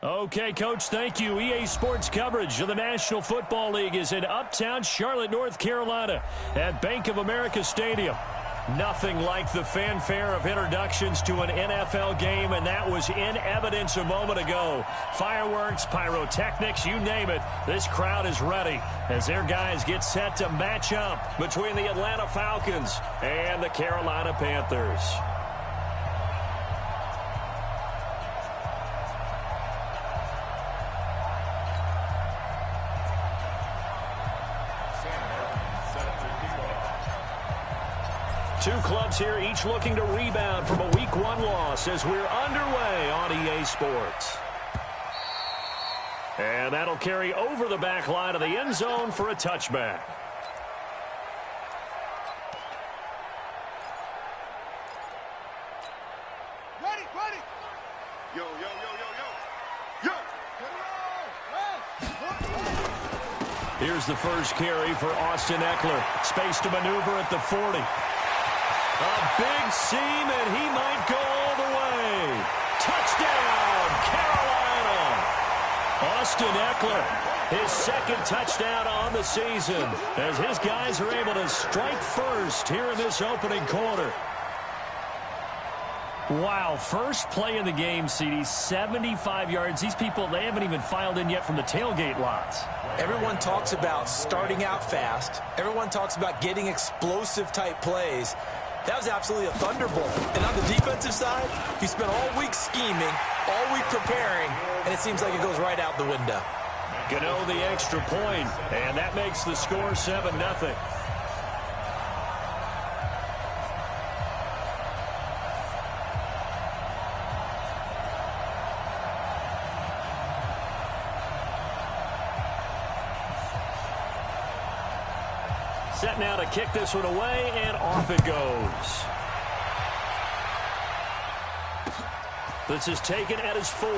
Okay, Coach, thank you. EA Sports coverage of the National Football League is in uptown Charlotte, North Carolina at Bank of America Stadium. Nothing like the fanfare of introductions to an NFL game, and that was in evidence a moment ago. Fireworks, pyrotechnics, you name it. This crowd is ready as their guys get set to match up between the Atlanta Falcons and the Carolina Panthers. Two clubs here, each looking to rebound from a Week 1 loss as we're underway on EA Sports. And that'll carry over the back line of the end zone for a touchback. Ready. Yo. Here's the first carry for Austin Eckler. Space to maneuver at the 40. A big seam, and he might go all the way. Touchdown, Carolina! Austin Eckler, his second touchdown on the season, as his guys are able to strike first here in this opening quarter. Wow, first play in the game, CD, 75 yards. These people, they haven't even filed in yet from the tailgate lots. Everyone talks about starting out fast. Everyone talks about getting explosive-type plays. That was absolutely a thunderbolt. And on the defensive side, he spent all week scheming, all week preparing, and it seems like it goes right out the window. Gano the extra point, and that makes the score 7-0. Set now to kick this one away, and off it goes. This is taken at his 4.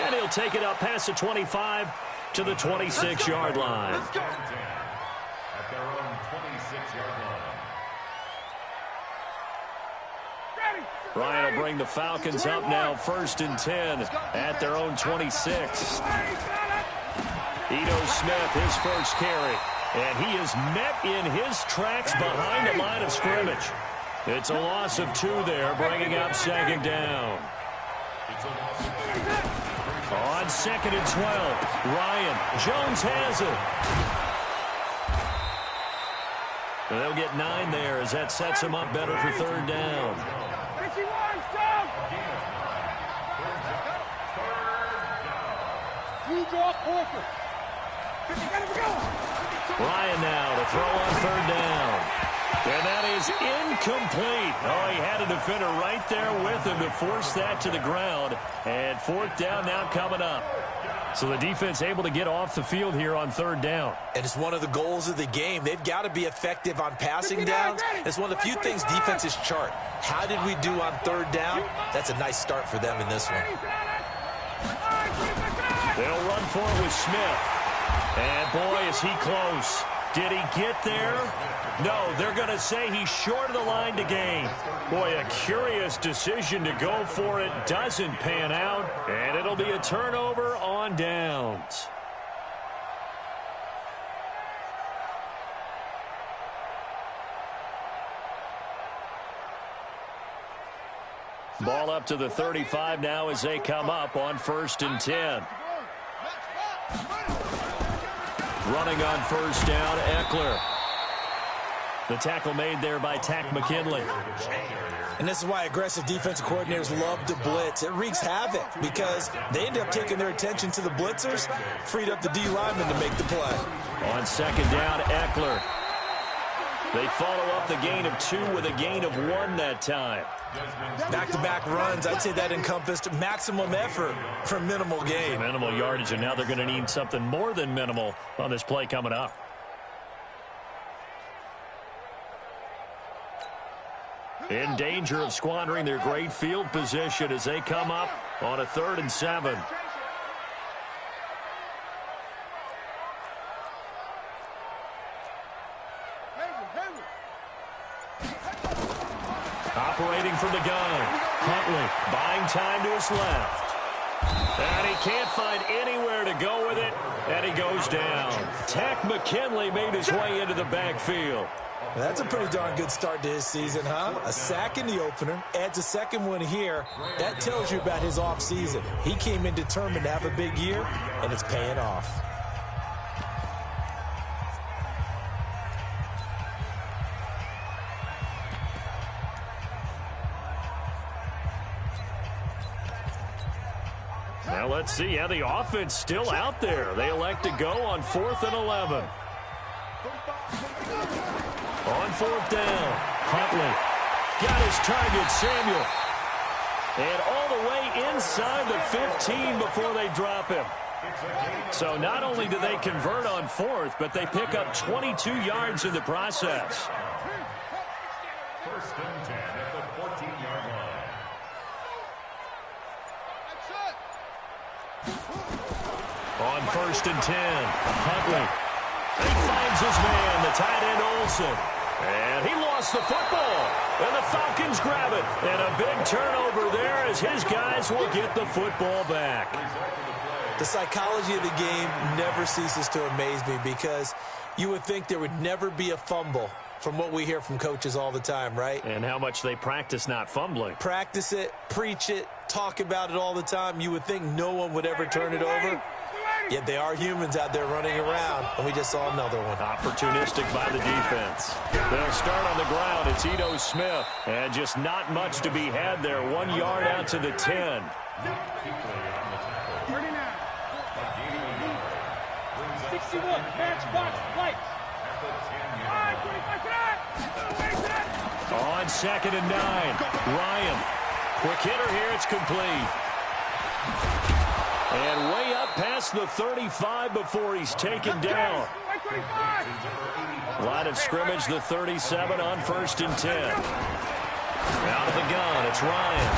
And he'll take it up past the 25 to the 26-yard line. Let's go. At their own 26-yard line. Ryan will bring the Falcons up now 1st and 10 at their own 26. Ito Smith, his first carry, and he is met in his tracks behind the line of scrimmage. It's a loss of 2 there, bringing up 2nd down. On 2nd and 12, Ryan, Jones has it. And they'll get 9 there as that sets him up better for 3rd down. Ryan now to throw on 3rd down. And that is incomplete. Oh, he had a defender right there with him to force that to the ground. And 4th down now coming up. So the defense able to get off the field here on 3rd down. And it's one of the goals of the game. They've got to be effective on passing downs. It's one of the few things defenses chart. How did we do on 3rd down? That's a nice start for them in this one. They'll run for it with Smith. And boy, is he close. Did he get there? No, they're going to say he's short of the line to gain. Boy, a curious decision to go for it. Doesn't pan out, and it'll be a turnover on downs. Ball up to the 35 now as they come up on 1st and 10. Running on 1st down, Eckler. The tackle made there by Tack McKinley. And this is why aggressive defensive coordinators love to blitz. It wreaks havoc because they end up taking their attention to the blitzers, freed up the D lineman to make the play. On 2nd down, Eckler. They follow up the gain of 2 with a gain of 1 that time. Back-to-back runs, I'd say that encompassed maximum effort for minimal gain. Minimal yardage, and now they're going to need something more than minimal on this play coming up. In danger of squandering their great field position as they come up on a 3rd and 7. Operating from the gun, Huntley buying time to his left. And he can't find anywhere to go with it, and he goes down. Tack McKinley made his way into the backfield. That's a pretty darn good start to his season, huh? A sack in the opener, adds a second one here. That tells you about his offseason. He came in determined to have a big year, and it's paying off. Now let's see how the offense still out there. They elect to go on 4th and 11. On 4th down, Huntley got his target, Samuel. And all the way inside the 15 before they drop him. So not only do they convert on 4th, but they pick up 22 yards in the process. 1st and 10 at the 14-yard line. On 1st and 10, Huntley. He finds his man, the tight end Olsen. And he lost the football. And the Falcons grab it. And a big turnover there as his guys will get the football back. The psychology of the game never ceases to amaze me because you would think there would never be a fumble from what we hear from coaches all the time, right? And how much they practice not fumbling. Practice it, preach it, talk about it all the time. You would think no one would ever turn it over. Yet they are humans out there running around, and we just saw another one. Opportunistic by the defense. They'll start on the ground. It's Ito Smith. And just not much to be had there. 1 yard out to the 10. 61, match box, lights. On 2nd and 9, Ryan. Quick hitter here, it's complete. And way up past the 35 before he's taken down. Line of scrimmage, the 37 on 1st and 10. Out of the gun, it's Ryan.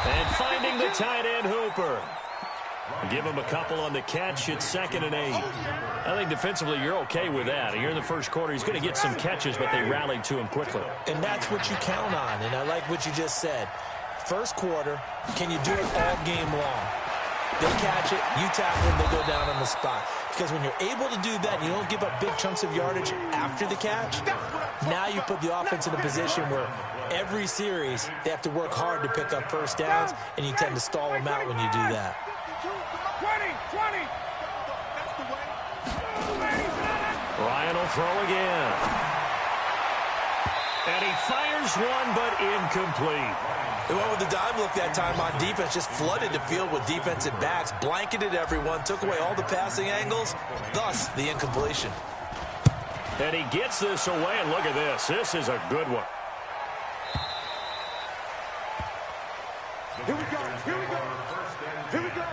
And finding the tight end Hooper. Give him a couple on the catch. It's 2nd and 8. I think defensively you're okay with that. Here in the first quarter, he's going to get some catches, but they rallied to him quickly. And that's what you count on, and I like what you just said. First quarter, can you do it all game long? They catch it, you tackle them, they go down on the spot. Because when you're able to do that and you don't give up big chunks of yardage after the catch, now you put the offense in a position where every series they have to work hard to pick up first downs, and you tend to stall them out when you do that. 20. Ryan will throw again. And he fires one, but incomplete. They went with the dime look that time on defense, just flooded the field with defensive backs, blanketed everyone, took away all the passing angles, thus the incompletion. And he gets this away, and look at this. This is a good one. Here we go.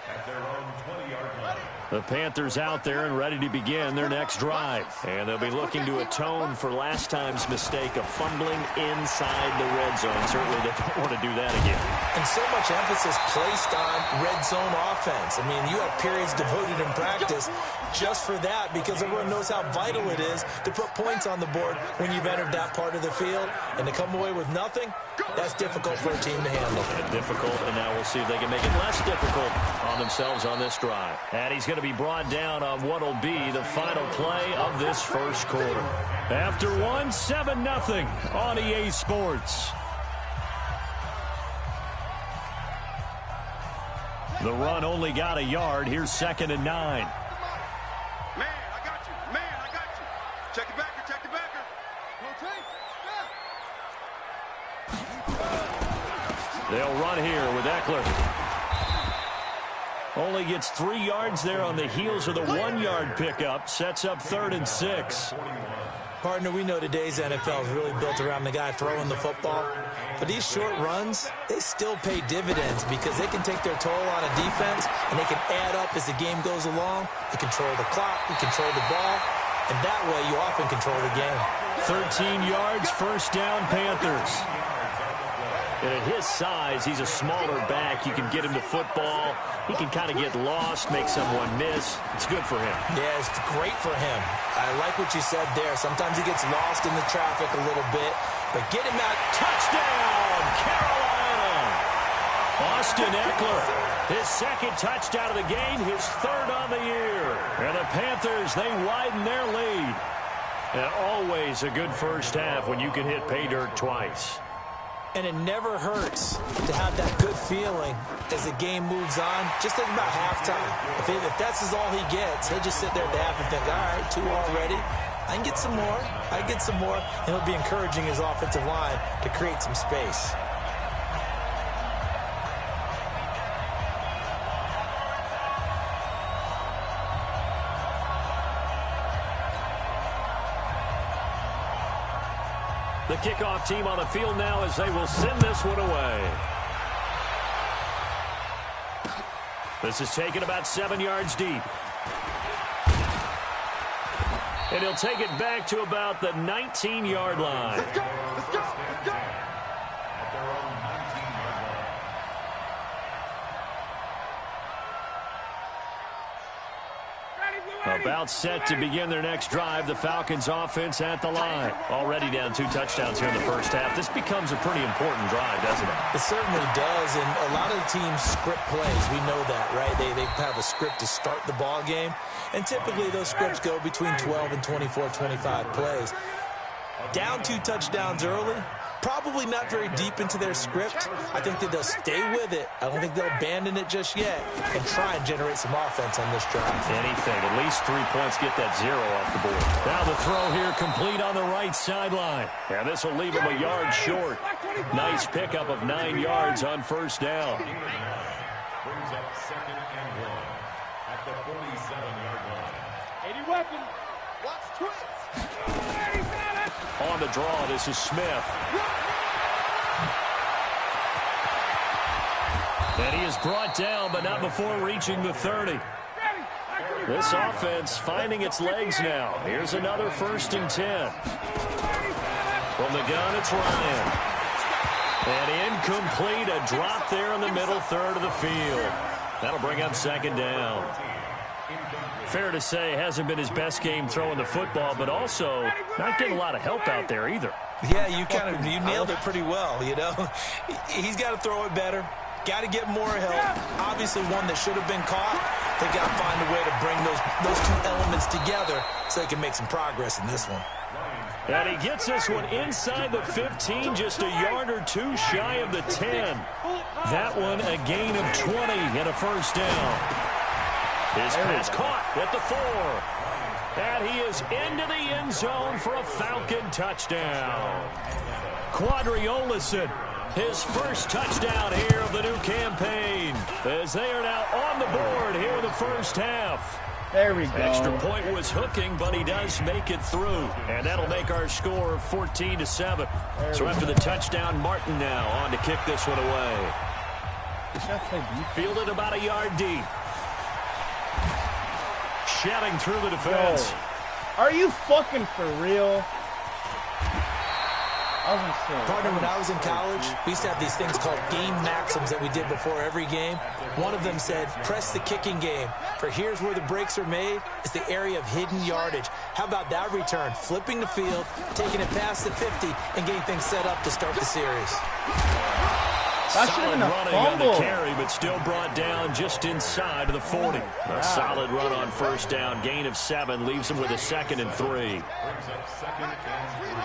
At their own 20-yard line. The Panthers out there and ready to begin their next drive. And they'll be looking to atone for last time's mistake of fumbling inside the red zone. Certainly they don't want to do that again. And so much emphasis placed on red zone offense. I mean, you have periods devoted in practice just for that because everyone knows how vital it is to put points on the board when you've entered that part of the field. And to come away with nothing, that's difficult for a team to handle. And difficult, and now we'll see if they can make it less difficult on themselves on this drive. And he's going to be brought down on what will be the final play of this first quarter. After 7-0 on EA Sports. The run only got a yard. Here's 2nd and 9. Man, I got you. Check it back. They'll run here with Eckler. Only gets 3 yards there on the heels of the 1-yard pickup. Sets up 3rd and 6. Partner, we know today's NFL is really built around the guy throwing the football. But these short runs, they still pay dividends because they can take their toll on a defense and they can add up as the game goes along. You control the clock, you control the ball, and that way you often control the game. 13 yards, first down, Panthers. And at his size, he's a smaller back. You can get him to football. He can kind of get lost, make someone miss. It's good for him. Yeah, it's great for him. I like what you said there. Sometimes he gets lost in the traffic a little bit. But get him out. Touchdown, Carolina! Austin Eckler, his second touchdown of the game, his third on the year. And the Panthers, they widen their lead. And always a good first half when you can hit pay dirt twice. And it never hurts to have that good feeling as the game moves on. Just think about halftime. If that's all he gets, he'll just sit there at the half and think, all right, 2 already. I can get some more. I can get some more. And he'll be encouraging his offensive line to create some space. The kickoff team on the field now as they will send this one away. This is taken about 7 yards deep. And he'll take it back to about the 19-yard line. Let's go. Let's go. Let's go. At their own 19-yard line. About set to begin their next drive. The Falcons offense at the line. Already down 2 touchdowns here in the first half. This becomes a pretty important drive, doesn't it? It certainly does, and a lot of the teams script plays. We know that, right? They have a script to start the ball game, and typically those scripts go between 12 and 24, 25 plays. Down 2 touchdowns early, probably not very deep into their script. I think that they'll stay with it. I don't think they'll abandon it just yet and try and generate some offense on this drive. Anything. At least 3 points, get that 0 off the board. Now the throw here complete on the right sideline. And this will leave him a yard short. Nice pickup of 9 yards on first down. Brings up 2nd and 1 at the 47-yard line. 80 weapon. Watch twist. On the draw, this is Smith. And he is brought down, but not before reaching the 30. This offense finding its legs now. Here's another 1st and 10. From the gun, it's Ryan. And incomplete, a drop there in the middle third of the field. That'll bring up 2nd down. Fair to say, hasn't been his best game throwing the football, but also not getting a lot of help out there either. Yeah, you nailed it pretty well, you know. He's got to throw it better. Got to get more help. Obviously one that should have been caught. They got to find a way to bring those 2 elements together so they can make some progress in this one. And he gets this one inside the 15, just a yard or 2 shy of the 10. That one a gain of 20 and a first down. His pass caught at the 4. And he is into the end zone for a Falcon touchdown. Quadri Olison, his first touchdown here of the new campaign, as they are now on the board here in the first half. There we go. Extra point was hooking, but he does make it through. And that'll make our score 14-7. So after the touchdown, Martin now on to kick this one away. Fielded about a yard deep. Shedding through the defense. Yo, are you fucking for real? Partner, when I was in college, we used to have these things called game maxims that we did before every game. One of them said, press the kicking game. For here's where the breaks are made. It's the area of hidden yardage. How about that return? Flipping the field, taking it past the 50, and getting things set up to start the series. That should have been a running fumble. On the carry, but still brought down just inside of the 40. A solid run on first down. Gain of 7 leaves him with a 2nd and 3. Brings up 2nd and 3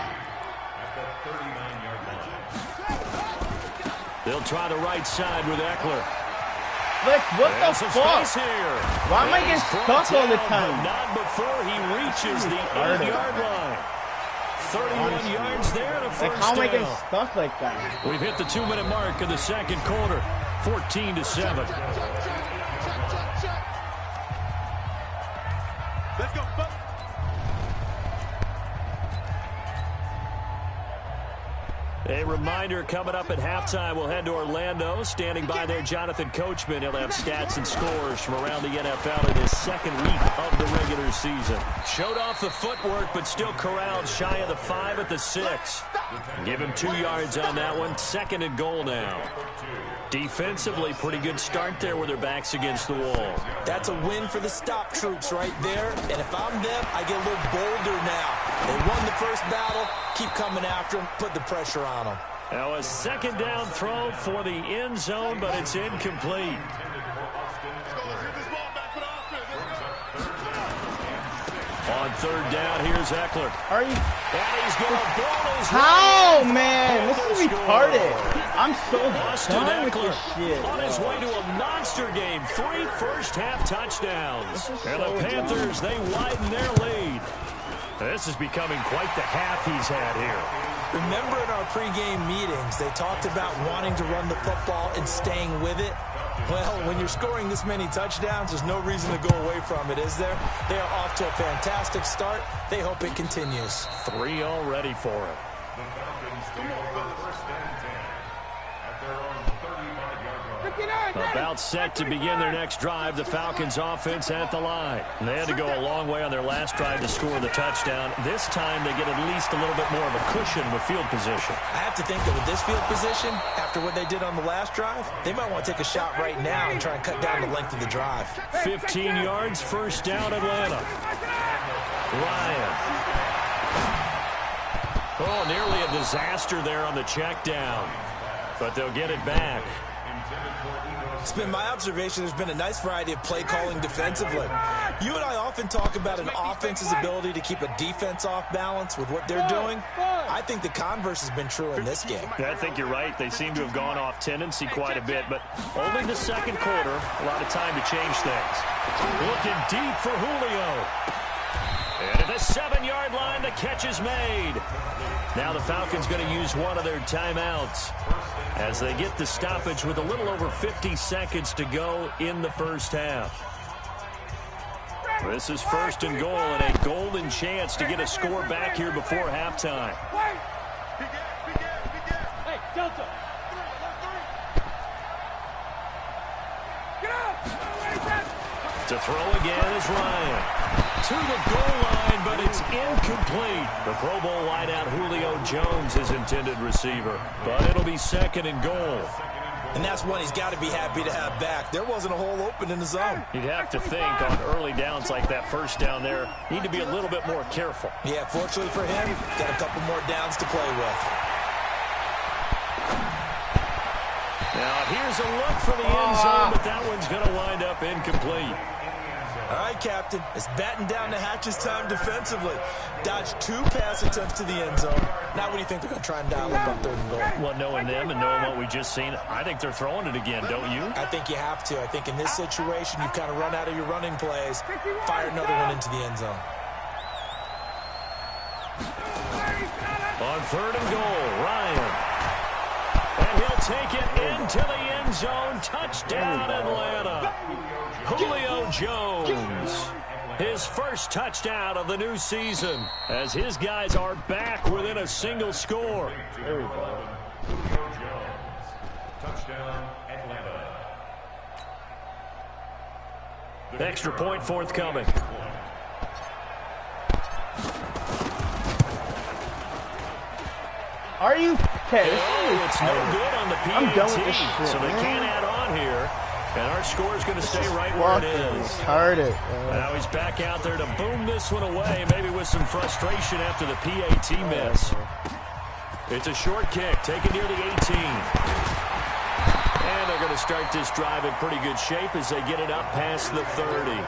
at the 39-yard line. They'll try the right side with Eckler. Like, what There's the some fuck? space here. Why am I getting He's stuck brought all the down, time? but not before he reaches the 8-yard line. 31 yards there and a first Like, how am I getting down. stuck like that? We've hit the 2-minute mark in the second quarter. 14-7. Let's go. A reminder coming up at halftime, we'll head to Orlando. Standing by there, Jonathan Coachman. He'll have stats and scores from around the NFL in his 2nd week of the regular season. Showed off the footwork, but still corralled shy of the 5 at the 6. Give him 2 yards on that one. 2nd and goal now. Defensively, pretty good start there with their backs against the wall. That's a win for the stop troops right there. And if I'm them, I get a little bolder now. They won the first battle. Keep coming after them. Put the pressure on them. Now a second down throw for the end zone, but it's incomplete. On third down, here's Eckler. Are you? And he's going to blow his How, man? This is Score. retarded. I'm so Austin done with Eckler this shit. on his way to a monster game. 3 first-half touchdowns. And the Panthers, they widen their lead. This is becoming quite the half he's had here. Remember in our pregame meetings, they talked about wanting to run the football and staying with it? Well, when you're scoring this many touchdowns, there's no reason to go away from it, is there? They are off to a fantastic start. They hope it continues. 3 already for him. About set to begin their next drive, the Falcons offense at the line. And they had to go a long way on their last drive to score the touchdown. This time they get at least a little bit more of a cushion with field position. I have to think that with this field position, after what they did on the last drive, they might want to take a shot right now and try and cut down the length of the drive. 15 yards, first down, Atlanta. Ryan. Oh, nearly a disaster there on the check down. But they'll get it back. It's been my observation there's been a nice variety of play calling defensively. You and I often talk about an offense's ability to keep a defense off balance with what they're doing. I think the converse has been true in this game. I think you're right. They seem to have gone off tendency quite a bit, but only the second quarter, a lot of time to change things. Looking deep for Julio. And at the 7-yard line, the catch is made. Now the Falcons going to use one of their timeouts as they get the stoppage with a little over 50 seconds to go in the first half. This is first and goal and a golden chance to get a score back here before halftime. Hey, Delta. To throw again is Ryan. To the goal line, but it's incomplete. The Pro Bowl wideout Julio Jones is intended receiver, but it'll be second and goal. And that's one he's got to be happy to have back. There wasn't a hole open in the zone. You'd have to think on early downs like that first down there, need to be a little bit more careful. Yeah, fortunately for him, got a couple more downs to play with. Now here's a look for the end zone, but that one's going to wind up incomplete. All right, Captain. It's batting down the hatches time defensively. Dodged 2 pass attempts to the end zone. Now what do you think they're going to try and dial up on third and goal? Well, knowing them and knowing what we just seen, I think they're throwing it again, don't you? I think you have to. I think in this situation, you've kind of run out of your running plays. Fire another one into the end zone. On third and goal, Ryan. And he'll take it into the end zone. Touchdown, Atlanta. Julio Jones. His first touchdown of the new season as his guys are back within a single score. There we go. Julio Jones. Touchdown, Atlanta. Extra point forthcoming. Are you? Okay, this Oh, it's no good on the PAT, I'm done with this shit, so they man. can't add on here. And our score is going to stay right where it is. Retarded, man. Now he's back out there to boom this one away, maybe with some frustration after the PAT miss. It's a short kick, taken near the 18. And they're going to start this drive in pretty good shape as they get it up past the 30.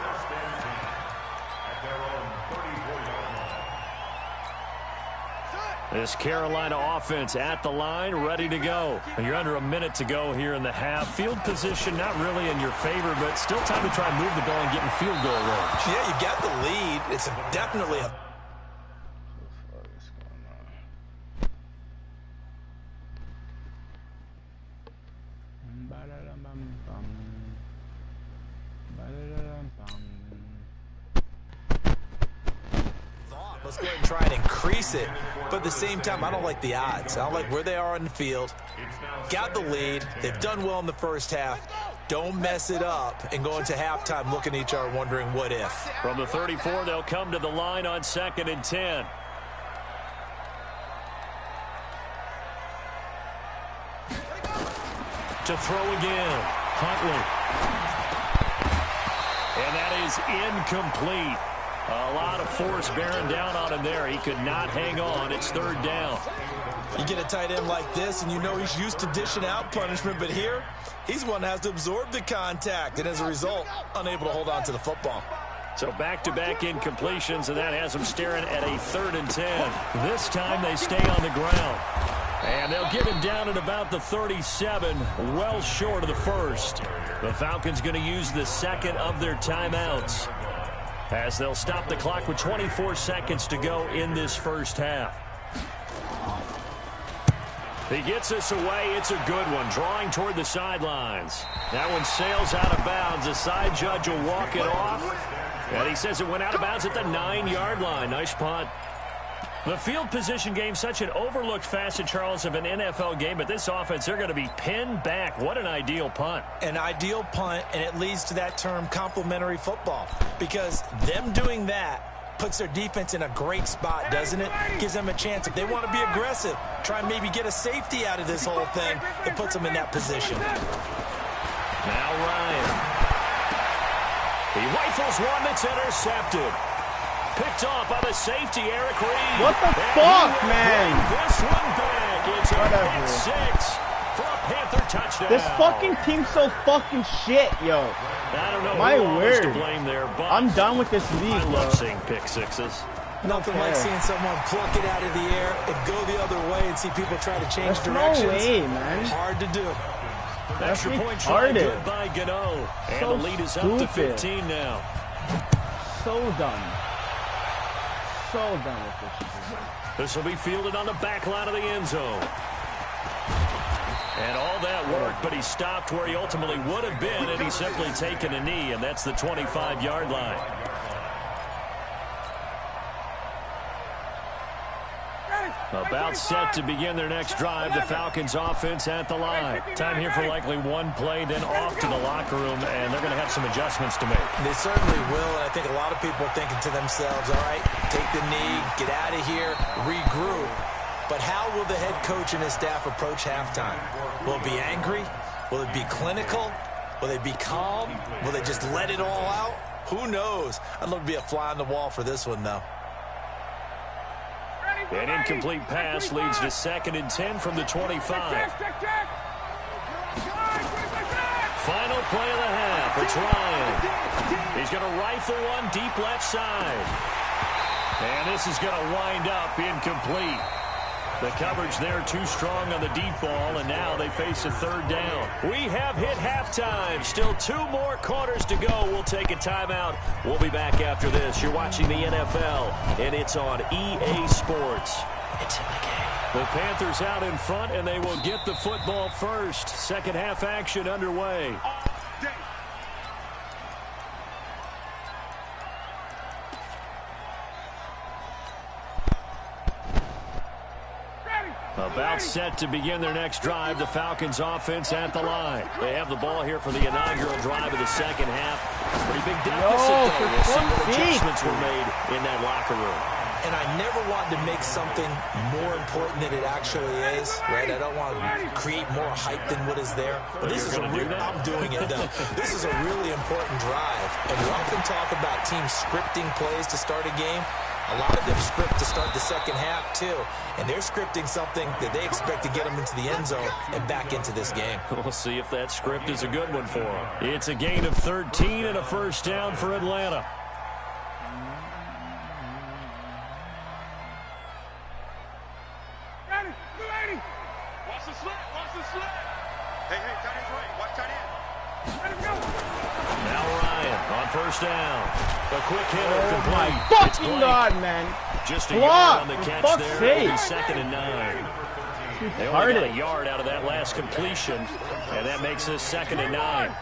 This Carolina offense at the line, ready to go. You're under a minute to go here in the half. Field position not really in your favor, but still time to try and move the ball and get in field goal range. Yeah, you got the lead. It's definitely a... Let's go ahead and try and increase it. But at the same time, I don't like the odds. I don't like where they are on the field. Got the lead. They've done well in the first half. Don't mess it up and go into halftime looking at each other wondering what if. From the 34, they'll come to the line on 2nd and 10. To throw again, Huntley. And that is incomplete. A lot of force bearing down on him there. He could not hang on. It's third down. You get a tight end like this, and you know he's used to dishing out punishment, but here, he's one that has to absorb the contact, and as a result, unable to hold on to the football. So back-to-back incompletions, and that has them staring at a 3rd and 10. This time they stay on the ground. And they'll get him down at about the 37, well short of the first. The Falcons going to use the second of their timeouts, as they'll stop the clock with 24 seconds to go in this first half. He gets this away. It's a good one, drawing toward the sidelines. That one sails out of bounds. The side judge will walk it off. And he says it went out of bounds at the 9-yard line. Nice punt. The field position game, such an overlooked facet, Charles, of an NFL game. But this offense, they're going to be pinned back. What an ideal punt. An ideal punt, and it leads to that term complementary football. Because them doing that puts their defense in a great spot, doesn't it? Gives them a chance. If they want to be aggressive, try and maybe get a safety out of this whole thing, it puts them in that position. Now Ryan. He rifles one that's intercepted. Picked off by the safety, Eric Reed. What the fuck, man? This one back. It's a pick six for a Panther touchdown. This fucking team's so fucking shit, yo. I don't know My who was to word. blame there, but I'm done with this league, I bro. love seeing pick sixes. Nothing like seeing someone pluck it out of the air and go the other way and see people try to change There's directions. no way, man. Hard to do. Extra That's point try retarded. good by Gano. And So the lead is up to stupid. 15 now. So done. So done with this shit. This will be fielded on the back line of the end zone. And all that work, but he stopped where he ultimately would have been, and he's simply taken a knee, and that's the 25-yard line. About set to begin their next drive. The Falcons offense at the line. Time here for likely one play, then off to the locker room, and they're going to have some adjustments to make. They certainly will, and I think a lot of people are thinking to themselves, all right, take the knee, get out of here, regroup. But how will the head coach and his staff approach halftime? Will it be angry? Will it be clinical? Will they be calm? Will they just let it all out? Who knows? I'd love to be a fly on the wall for this one, though. An incomplete pass leads to 2nd and 10 from the 25. Final play of the half. It's Ryan. He's going to rifle one deep left side. And this is going to wind up incomplete. The coverage there too strong on the deep ball, and now they face a 3rd down. We have hit halftime. Still 2 more quarters to go. We'll take a timeout. We'll be back after this. You're watching the NFL, and it's on EA Sports. It's in the game. The Panthers out in front, and they will get the football first. Second half action underway. About set to begin their next drive. The Falcons offense at the line. They have the ball here for the inaugural drive of the second half. Pretty big deficit, though. We'll see what adjustments were made in that locker room. And I never want to make something more important than it actually is, right? I don't want to create more hype than what is there. But this is I'm doing it, though. This is a really important drive. And we often talk about teams scripting plays to start a game. A lot of them script to start the second half, too. And they're scripting something that they expect to get them into the end zone and back into this game. We'll see if that script is a good one for them. It's a gain of 13 and a first down for Atlanta. Watch the slip. Watch the slip. Hey, tight end's right. Watch tight end. Let him go. Now Ryan on first down. A quick hitter complete. Fucking God, man. Just a Block, yard on the for catch fuck's there. It'll be sake. 2nd and 9. They only got a yard out of that last completion, and that makes this 2nd and 9.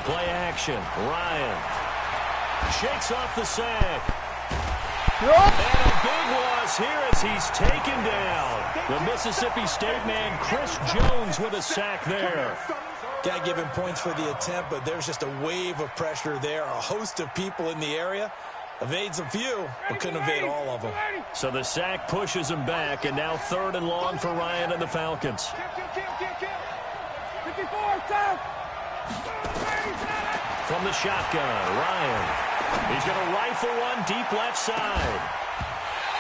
Play action. Ryan shakes off the sack. And a big loss here as he's taken down. The Mississippi State man, Chris Jones, with a sack there. Got to give him points for the attempt, but there's just a wave of pressure there. A host of people in the area. Evades a few, but couldn't evade all of them. So the sack pushes him back, and now 3rd and long for Ryan and the Falcons. 54, stop. From the shotgun, Ryan He's going to rifle one deep left side.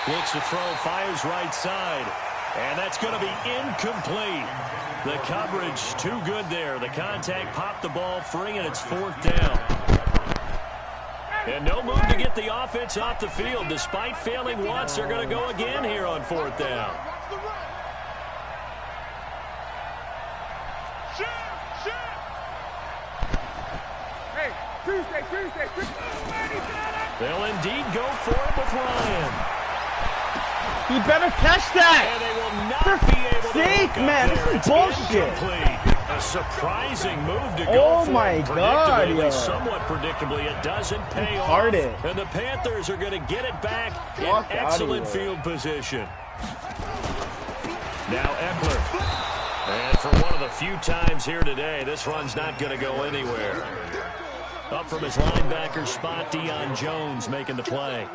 Looks to throw, fires right side. And that's going to be incomplete. The coverage too good there. The contact popped the ball free, and it's 4th down. And no move to get the offense off the field. Despite failing once, they're going to go again here on 4th down. Hey, Tuesday. They'll indeed go for it with Ryan. He better catch that. And they will not be able to sake, hook up man, there. this is bullshit. Incomplete. A surprising move to go Oh for. my God, Predictably, yo. somewhat predictably, it doesn't pay off. Retarded. And the Panthers are going to get it back in Walk excellent outta here. field position. Now Eckler. And for one of the few times here today, this run's not going to go anywhere. Up from his linebacker spot, Deion Jones making the play.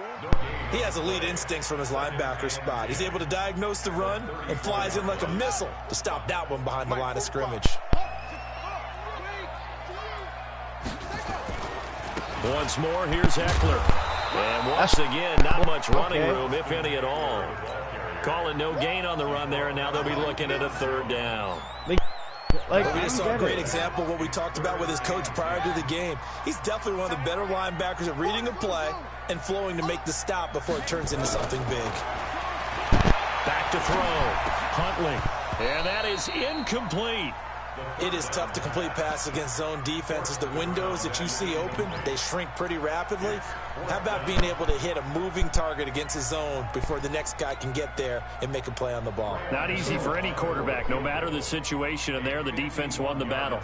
He has elite instincts from his linebacker spot. He's able to diagnose the run and flies in like a missile to stop that one behind the line of scrimmage. Once more, here's Eckler. And once again, not much running room, if any at all. Calling no gain on the run there, and now they'll be looking at a 3rd down. Like, We just saw a great example of what we talked about with his coach prior to the game. He's definitely one of the better linebackers at reading a play and flowing to make the stop before it turns into something big. Back to throw. Huntley. And that is incomplete. It is tough to complete passes against zone defenses. The windows that you see open, they shrink pretty rapidly. How about being able to hit a moving target against a zone before the next guy can get there and make a play on the ball? Not easy for any quarterback, no matter the situation, and there the defense won the battle.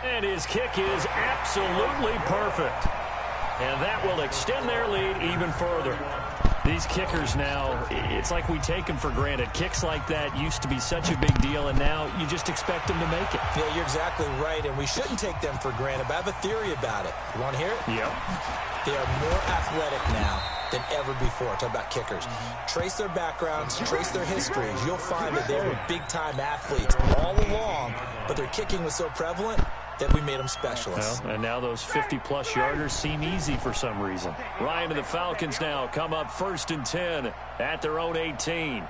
And his kick is absolutely perfect. And that will extend their lead even further. These kickers now, it's like we take them for granted. Kicks like that used to be such a big deal, and now you just expect them to make it. Yeah, you're exactly right, and we shouldn't take them for granted, but I have a theory about it. You want to hear it? Yep. They are more athletic now than ever before. Talk about kickers. Trace their backgrounds, trace their histories. You'll find that they were big-time athletes all along, but their kicking was so prevalent that we made them specialists. Well, and now those 50-plus yarders seem easy for some reason. Ryan and the Falcons now come up 1st and 10 at their own 18.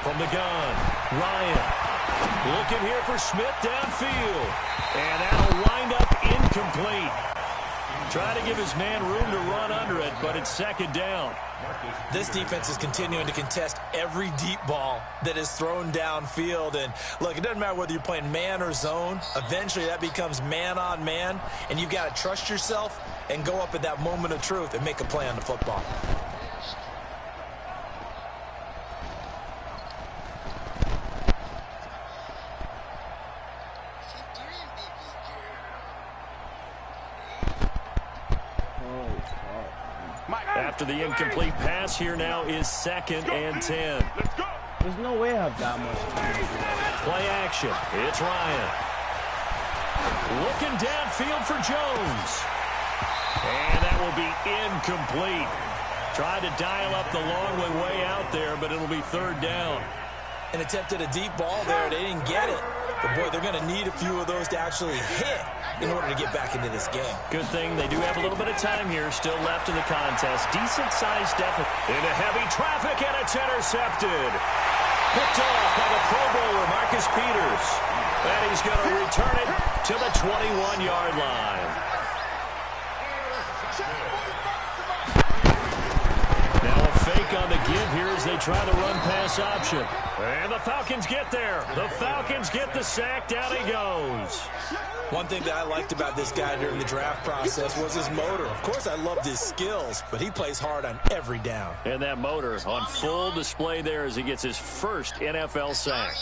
From the gun, Ryan looking here for Smith downfield. And that'll wind up incomplete. Try to give his man room to run under it, but it's 2nd down. This defense is continuing to contest every deep ball that is thrown downfield. And look, it doesn't matter whether you're playing man or zone. Eventually that becomes man on man, and you've got to trust yourself and go up at that moment of truth and make a play on the football. After the incomplete pass, here now is 2nd and 10. There's no way I have that much time. Play action. It's Ryan. Looking downfield for Jones. And that will be incomplete. Tried to dial up the long way out there, but it'll be 3rd down. And attempted a deep ball there. They didn't get it. But, boy, they're going to need a few of those to actually hit in order to get back into this game. Good thing they do have a little bit of time here still left in the contest. Decent-sized deficit. Into heavy traffic, and it's intercepted. Picked off by the Pro Bowler, Marcus Peters. And he's going to return it to the 21-yard line. Now a fake on the give here as they try the run-pass option. And the Falcons get there. The Falcons get the sack. Down he goes. One thing that I liked about this guy during the draft process was his motor. Of course, I loved his skills, but he plays hard on every down. And that motor on full display there as he gets his first NFL sack.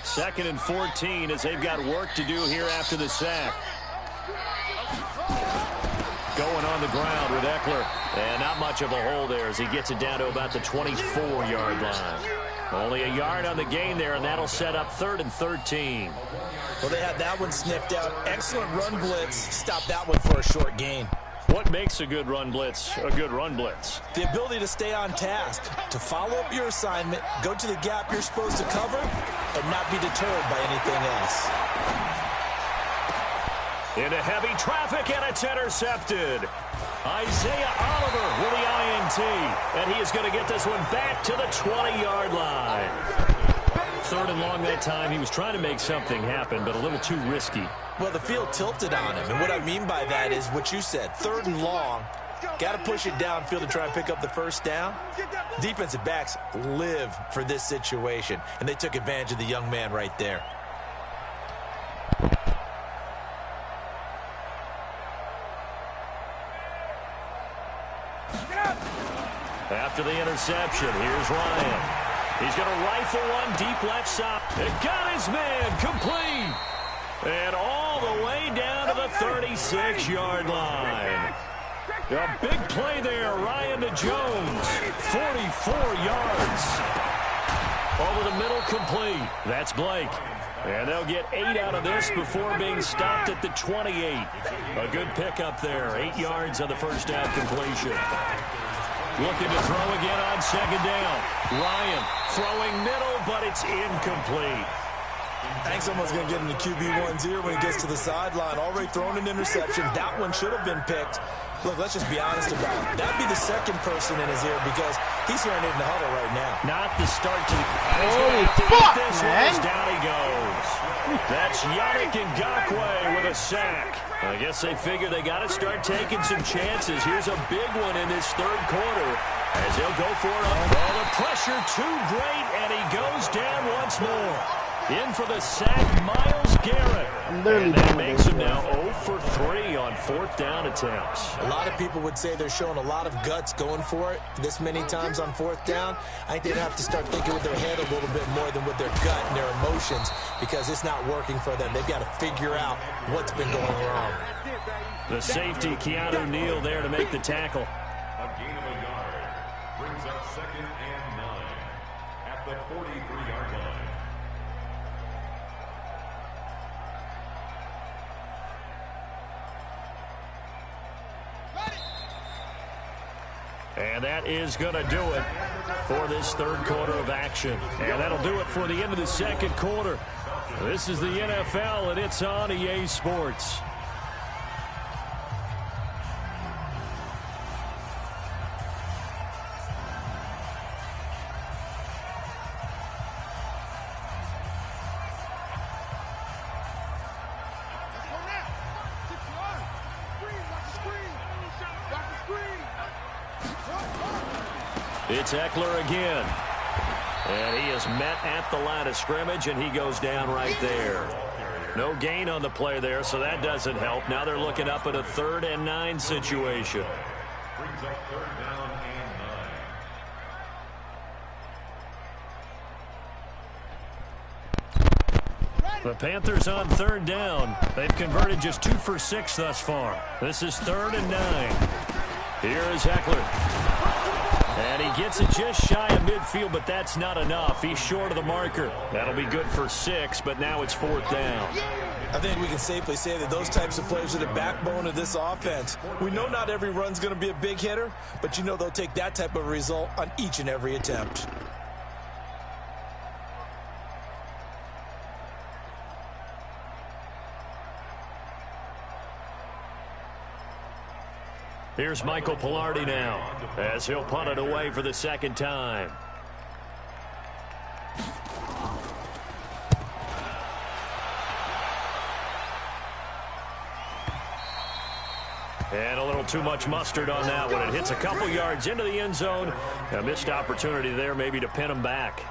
Second and 14 as they've got work to do here after the sack. going on the ground with Eckler. And not much of a hole there as he gets it down to about the 24-yard line. Only a yard on the gain there, and that'll set up 3rd and 13. Well, they had that one sniffed out. Excellent run blitz. Stop that one for a short gain. What makes a good run blitz a good run blitz? The ability to stay on task, to follow up your assignment, go to the gap you're supposed to cover, and not be deterred by anything else. Into heavy traffic, and it's intercepted. Isaiah Oliver with the INT, and he is going to get this one back to the 20-yard line. 3rd and long that time. He was trying to make something happen, but a little too risky. Well, the field tilted on him, and what I mean by that is what you said. 3rd and long, got to push it downfield to try and pick up the first down. Defensive backs live for this situation, and they took advantage of the young man right there. After the interception, here's Ryan. He's going to rifle one deep left side. It got his man complete. And all the way down to the 36-yard line. A big play there, Ryan to Jones. 44 yards. Over the middle, complete. That's Blake. And they'll get 8 out of this before being stopped at the 28. A good pickup there. 8 yards on the first down completion. Looking to throw again on 2nd down. Ryan throwing middle, but it's incomplete. Thanks almost going to get into QB1-0 when he gets to the sideline. Already thrown an interception. That one should have been picked. Look, let's just be honest about it. That'd be the second person in his ear because he's hearing it in the huddle right now. Not the start to the... Holy fuck, man. Down he goes. That's Yannick Ngakoue with a sack. I guess they figure they got to start taking some chances. Here's a big one in this 3rd quarter as he'll go for it. Well, the pressure too great, and he goes down once more. In for the sack, Myles Garrett. And that makes him now 0 for 3 on 4th down attempts. A lot of people would say they're showing a lot of guts going for it this many times on 4th down. I think they'd have to start thinking with their head a little bit more than with their gut and their emotions because it's not working for them. They've got to figure out what's been going wrong. The safety, Keanu Neal, there to make the tackle. A gain of a yard brings up 2nd and 9 at the 43-yard line. And that is going to do it for this 3rd quarter of action. And that'll do it for the end of the 2nd quarter. This is the NFL, and it's on EA Sports. It's Eckler again. And he is met at the line of scrimmage, and he goes down right there. No gain on the play there, so that doesn't help. Now they're looking up at a 3rd and 9 situation. Brings up 3rd down and 9. The Panthers on 3rd down. They've converted just 2 for 6 thus far. This is 3rd and 9. Here is Eckler. And he gets it just shy of midfield, but that's not enough. He's short of the marker. That'll be good for 6, but now it's 4th down. I think we can safely say that those types of players are the backbone of this offense. We know not every run's going to be a big hitter, but you know they'll take that type of result on each and every attempt. Here's Michael Pilardi now as he'll punt it away for the 2nd time. And a little too much mustard on that one. It hits a couple yards into the end zone. A missed opportunity there maybe to pin him back.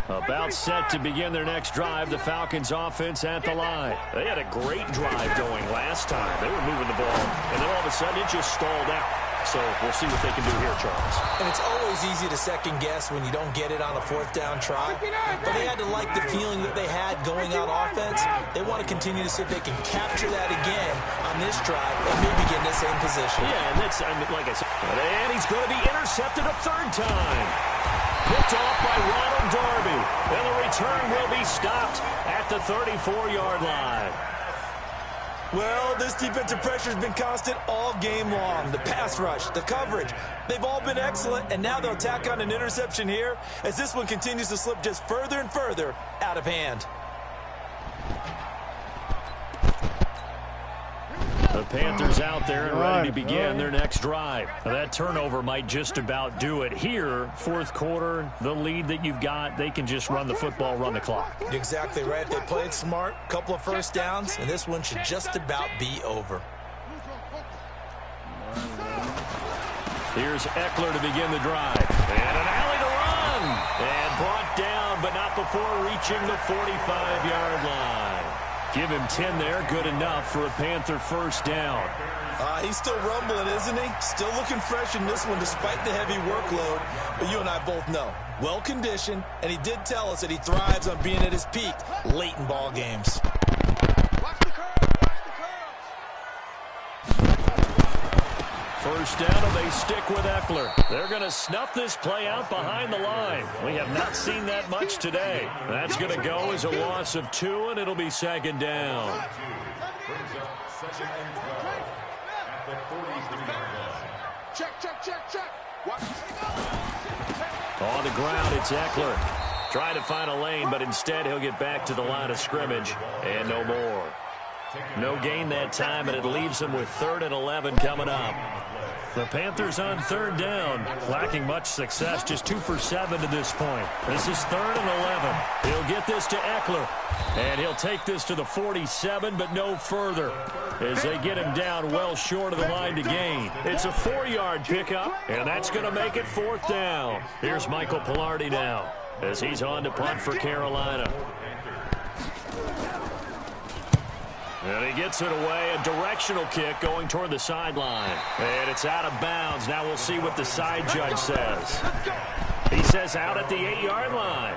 A About set to begin their next drive, the Falcons offense at the line. They had a great drive going last time. They were moving the ball, and then all of a sudden it just stalled out. So we'll see what they can do here, Charles. And it's always easy to second guess when you don't get it on a fourth down try. But they had to like the feeling that they had going on offense. They want to continue to see if they can capture that again on this drive and maybe get in the same position. Yeah, and that's, like I said, and he's going to be intercepted a third time. Picked off by Ronald Darby. And the return will be stopped at the 34-yard line. Well, this defensive pressure has been constant all game long. The pass rush, the coverage, they've all been excellent, and now they'll tack on an interception here as this one continues to slip just further and further out of hand. The Panthers out there and ready to begin their next drive. That turnover might just about do it here. Fourth quarter, the lead that you've got, they can just run the football, run the clock. Exactly right. They played smart, couple of first downs, and this one should just about be over. Here's Eckler to begin the drive. And an alley to run. And brought down, but not before reaching the 45-yard line. Give him 10 there, good enough for a Panther first down. He's still rumbling, isn't he? Still looking fresh in this one despite the heavy workload. But you and I both know, well-conditioned, and he did tell us that he thrives on being at his peak late in ball games. First down, and they stick with Eckler. They're going to snuff this play out behind the line. We have not seen that much today. That's going to go as a loss of 2, and it'll be second down. On the ground, it's Eckler. Trying to find a lane, but instead he'll get back to the line of scrimmage, and no more. No gain that time, and it leaves him with 3rd and 11 coming up. The Panthers on third down, lacking much success, just 2 for 7 to this point. This is 3rd and 11. He'll get this to Eckler, and he'll take this to the 47, but no further, as they get him down well short of the line to gain. It's a 4-yard pickup, and that's going to make it 4th down. Here's Michael Pilardi now, as he's on to punt for Carolina. And he gets it away, a directional kick going toward the sideline. And it's out of bounds. Now we'll see what the side judge says. He says out at the 8-yard line.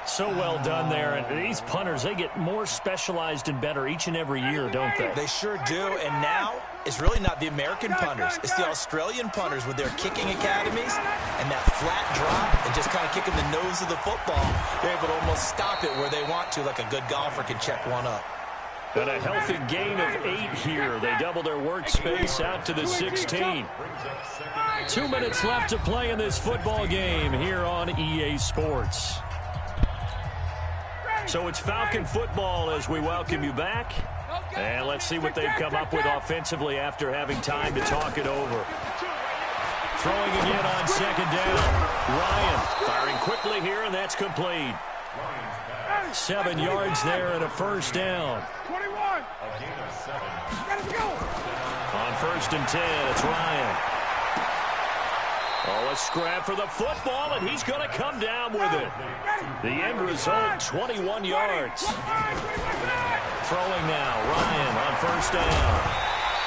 So well done there. And these punters, they get more specialized and better each and every year, don't they? They sure do. And now it's really not the American punters. It's the Australian punters with their kicking academies and that flat drop and just kind of kicking the nose of the football. They're able to almost stop it where they want to, like a good golfer can check one up. And a healthy gain of 8 here. They double their workspace out to the 16. 2 minutes left to play in this football game here on EA Sports. So it's Falcon football as we welcome you back. And let's see what they've come up with offensively after having time to talk it over. Throwing again on second down. Ryan firing quickly here, and that's complete. 7 yards there and a first down. 21. On 1st and 10, it's Ryan. Oh, a scrap for the football, and he's going to come down with it. The end result, 21 yards. Throwing now, Ryan on 1st down.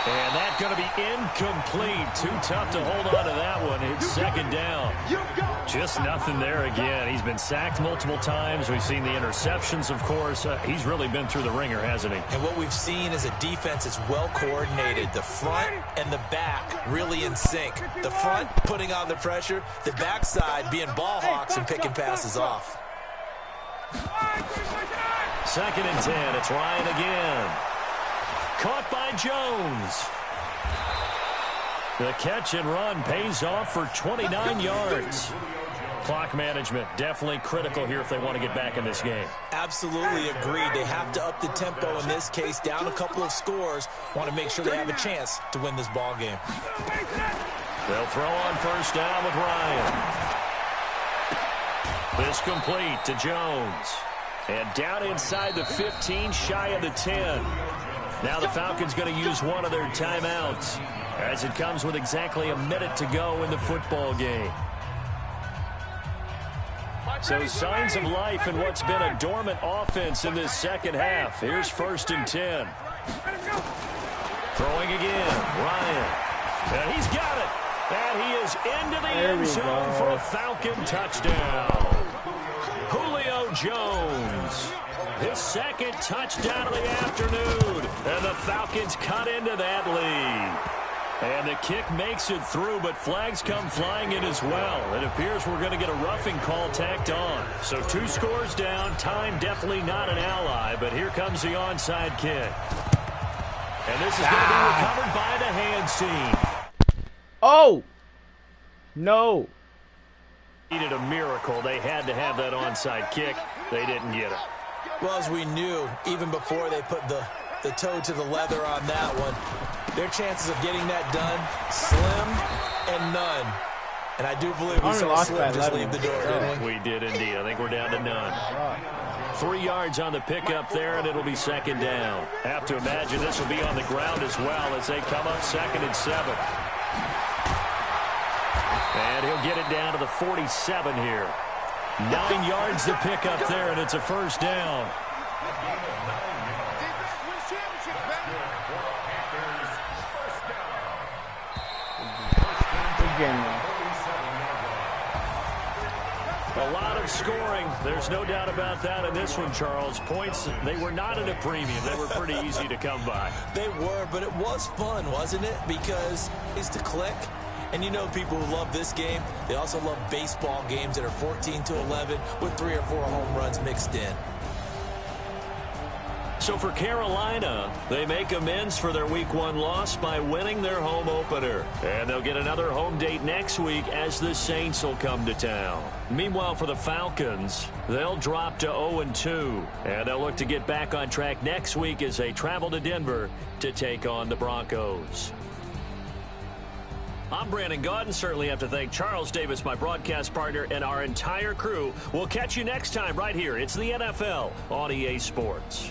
And that's going to be incomplete. Too tough to hold on to that one. It's second down. Just nothing there again. He's been sacked multiple times. We've seen the interceptions, of course. He's really been through the ringer, hasn't he? And what we've seen is a defense that's well coordinated. The front and the back really in sync. The front putting on the pressure. The backside being ball hawks and picking passes off. 2nd and 10. It's Ryan again. Caught by Jones. The catch and run pays off for 29 yards. Clock management definitely critical here if they want to get back in this game. Absolutely agreed. They have to up the tempo in this case, down a couple of scores. Want to make sure they have a chance to win this ball game. They'll throw on 1st down with Ryan. This complete to Jones. And down inside the 15, shy of the 10. Now the Falcons going to use one of their timeouts as it comes with exactly a minute to go in the football game. So signs of life in what's been a dormant offense in this second half. Here's 1st and 10. Throwing again, Ryan. And he's got it. And he is into the end zone for a Falcon touchdown. Julio Jones. His 2nd touchdown of the afternoon. And the Falcons cut into that lead. And the kick makes it through, but flags come flying in as well. It appears we're going to get a roughing call tacked on. So 2 scores down. Time definitely not an ally, but here comes the onside kick. And this is going to be recovered by the hands team. Oh! No. Needed a miracle. They had to have that onside kick. They didn't get it. Well, as we knew, even before they put the toe to the leather on that one, their chances of getting that done, slim and none. And I do believe we saw Slim just leave the door, didn't we? We did indeed. I think we're down to none. 3 yards on the pickup there, and it'll be 2nd down. Have to imagine this will be on the ground as well as they come up 2nd and 7. And he'll get it down to the 47 here. 9 yards to pick up there, and it's a 1st down. A lot of scoring. There's no doubt about that in this one, Charles. Points, they were not at a premium. They were pretty easy to come by. They were, but it was fun, wasn't it? Because it's to click. And you know people who love this game, they also love baseball games that are 14-11 with 3 or 4 home runs mixed in. So for Carolina, they make amends for their Week 1 loss by winning their home opener. And they'll get another home date next week as the Saints will come to town. Meanwhile, for the Falcons, they'll drop to 0-2. And they'll look to get back on track next week as they travel to Denver to take on the Broncos. I'm Brandon Gaudin. Certainly have to thank Charles Davis, my broadcast partner, and our entire crew. We'll catch you next time right here. It's the NFL on EA Sports.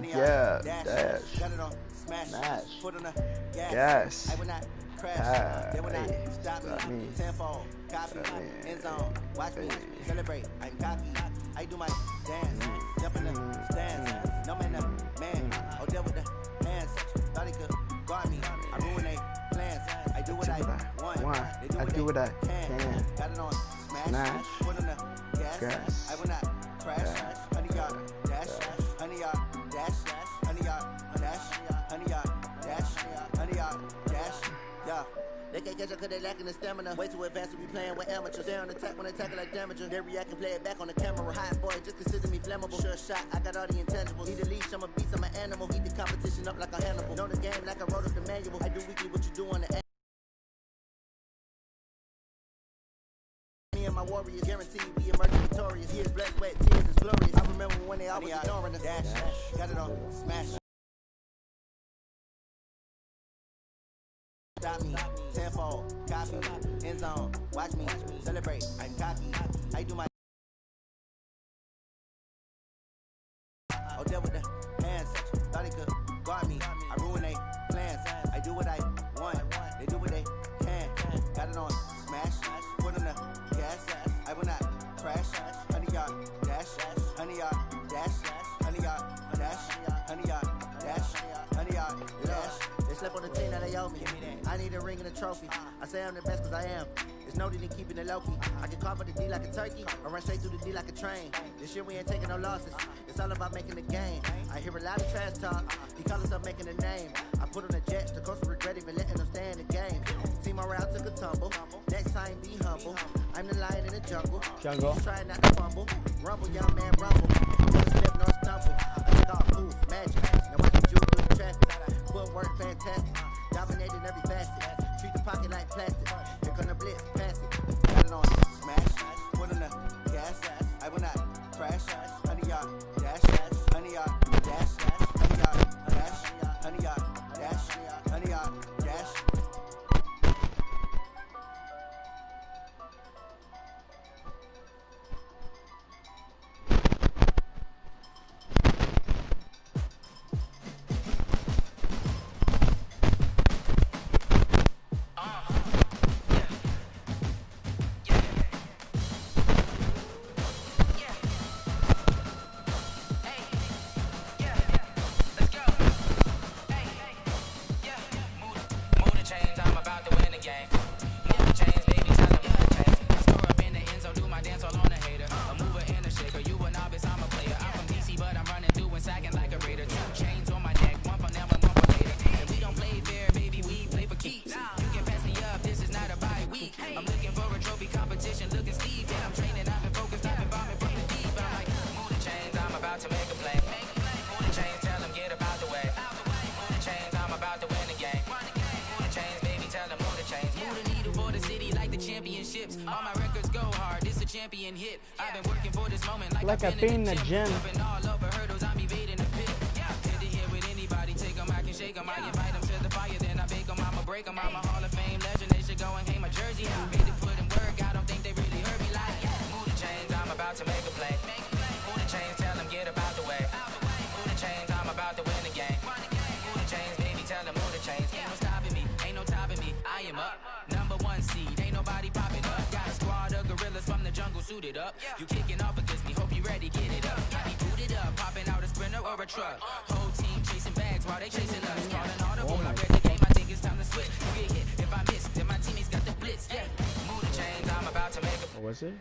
Yeah, dash, smash, gas, stop me, end zone, watch me, celebrate, I'm cocky, I do my dance, jump in the stands, no man, oh there with the hands, thought he could guard me, I ruin they plans, I do what I want, they do what I can, got it on, smash, foot on the gas, I will not crash, honey yard, dash, honey yard, dash, honey yard, dash, honey yard, dash, honey yard, dash, yeah. They can't catch up cause they lacking the stamina. Way too advanced to be playing with amateurs. They on attack when they tackle like damager. They react and play it back on the camera. Hot boy, just consider me flammable. Sure shot, I got all the intangibles. Need a leash, I'm a beast, I'm an animal. Heat the competition up like a Hannibal. Know the game like I wrote up the manual. I do weekly what you do on the me and my warriors guaranteed we emerge victorious. Years, blood, sweat, tears is glorious. I remember when they always ignoring us. Dash, got it on, smash. Stop me, tenfold, copy, end zone, watch me, celebrate, I'm cocky, I do my oh there with the hands, thought he could guard me, I ruin they plans, I do what I want, they do what they can, got it on, smash, put on the gas, I will not crash, honey yard, dash, honey yard, dash, honey yard, dash, honey yard, dash, honey yard, dash, slept on the team that they owe me. I need a ring and a trophy. I say I'm the best cause I am. It's noted in keeping it low-key. I can carve up the D like a turkey, or run straight through the D like a train. This year we ain't taking no losses. It's all about making the game. I hear a lot of trash talk. He call himself making a name. I put on the Jets, the coach will regret even letting them stay in the game. See my route took a tumble. Next time be humble. I'm the lion in the jungle. Trying not to fumble. Rumble, young man, rumble. Never slip nor stumble. I took off boots, magic. Now watch the jewel through the traffic. Footwork fantastic. Dominating every facet. Treat the pocket like plastic. Here come the blitz, pass it. Got it on smash. Put on the gas. I will not crash. 100-yard dash. 100-yard dash. 100-yard dash. 100-yard dash. 100-yard dash. All my records go hard, this a champion hit. I've been working for this moment like I've been in the gym. All over hurdles, I'm evading the pit. Head to head with anybody, take them, I can shake them. I invite them to the fire, then I bake them. I'ma break them. I'm a Hall of Fame legend, they should go and hang my jersey. Made it put in work, I don't think they really heard me like. Move the chains, I'm about to make a play. Move the chains, tell them get about the way. Move the chains, I'm about to win the game. Move the chains, baby, tell them move the chains. Ain't no stopping me, ain't no topping me. I am up, #1 seed, ain't nobody popping up. Got a squad of gorillas from the jungle suited up. You kicking off against me, hope you ready, get it up. I be booted up, popping out a sprinter or a truck. Whole team chasing bags while they chasing us. Calling audible, I read the game, I think it's time to switch. You get hit, if I miss, then my teammates got the blitz. Yeah, move the chains, I'm about to make a... What was it?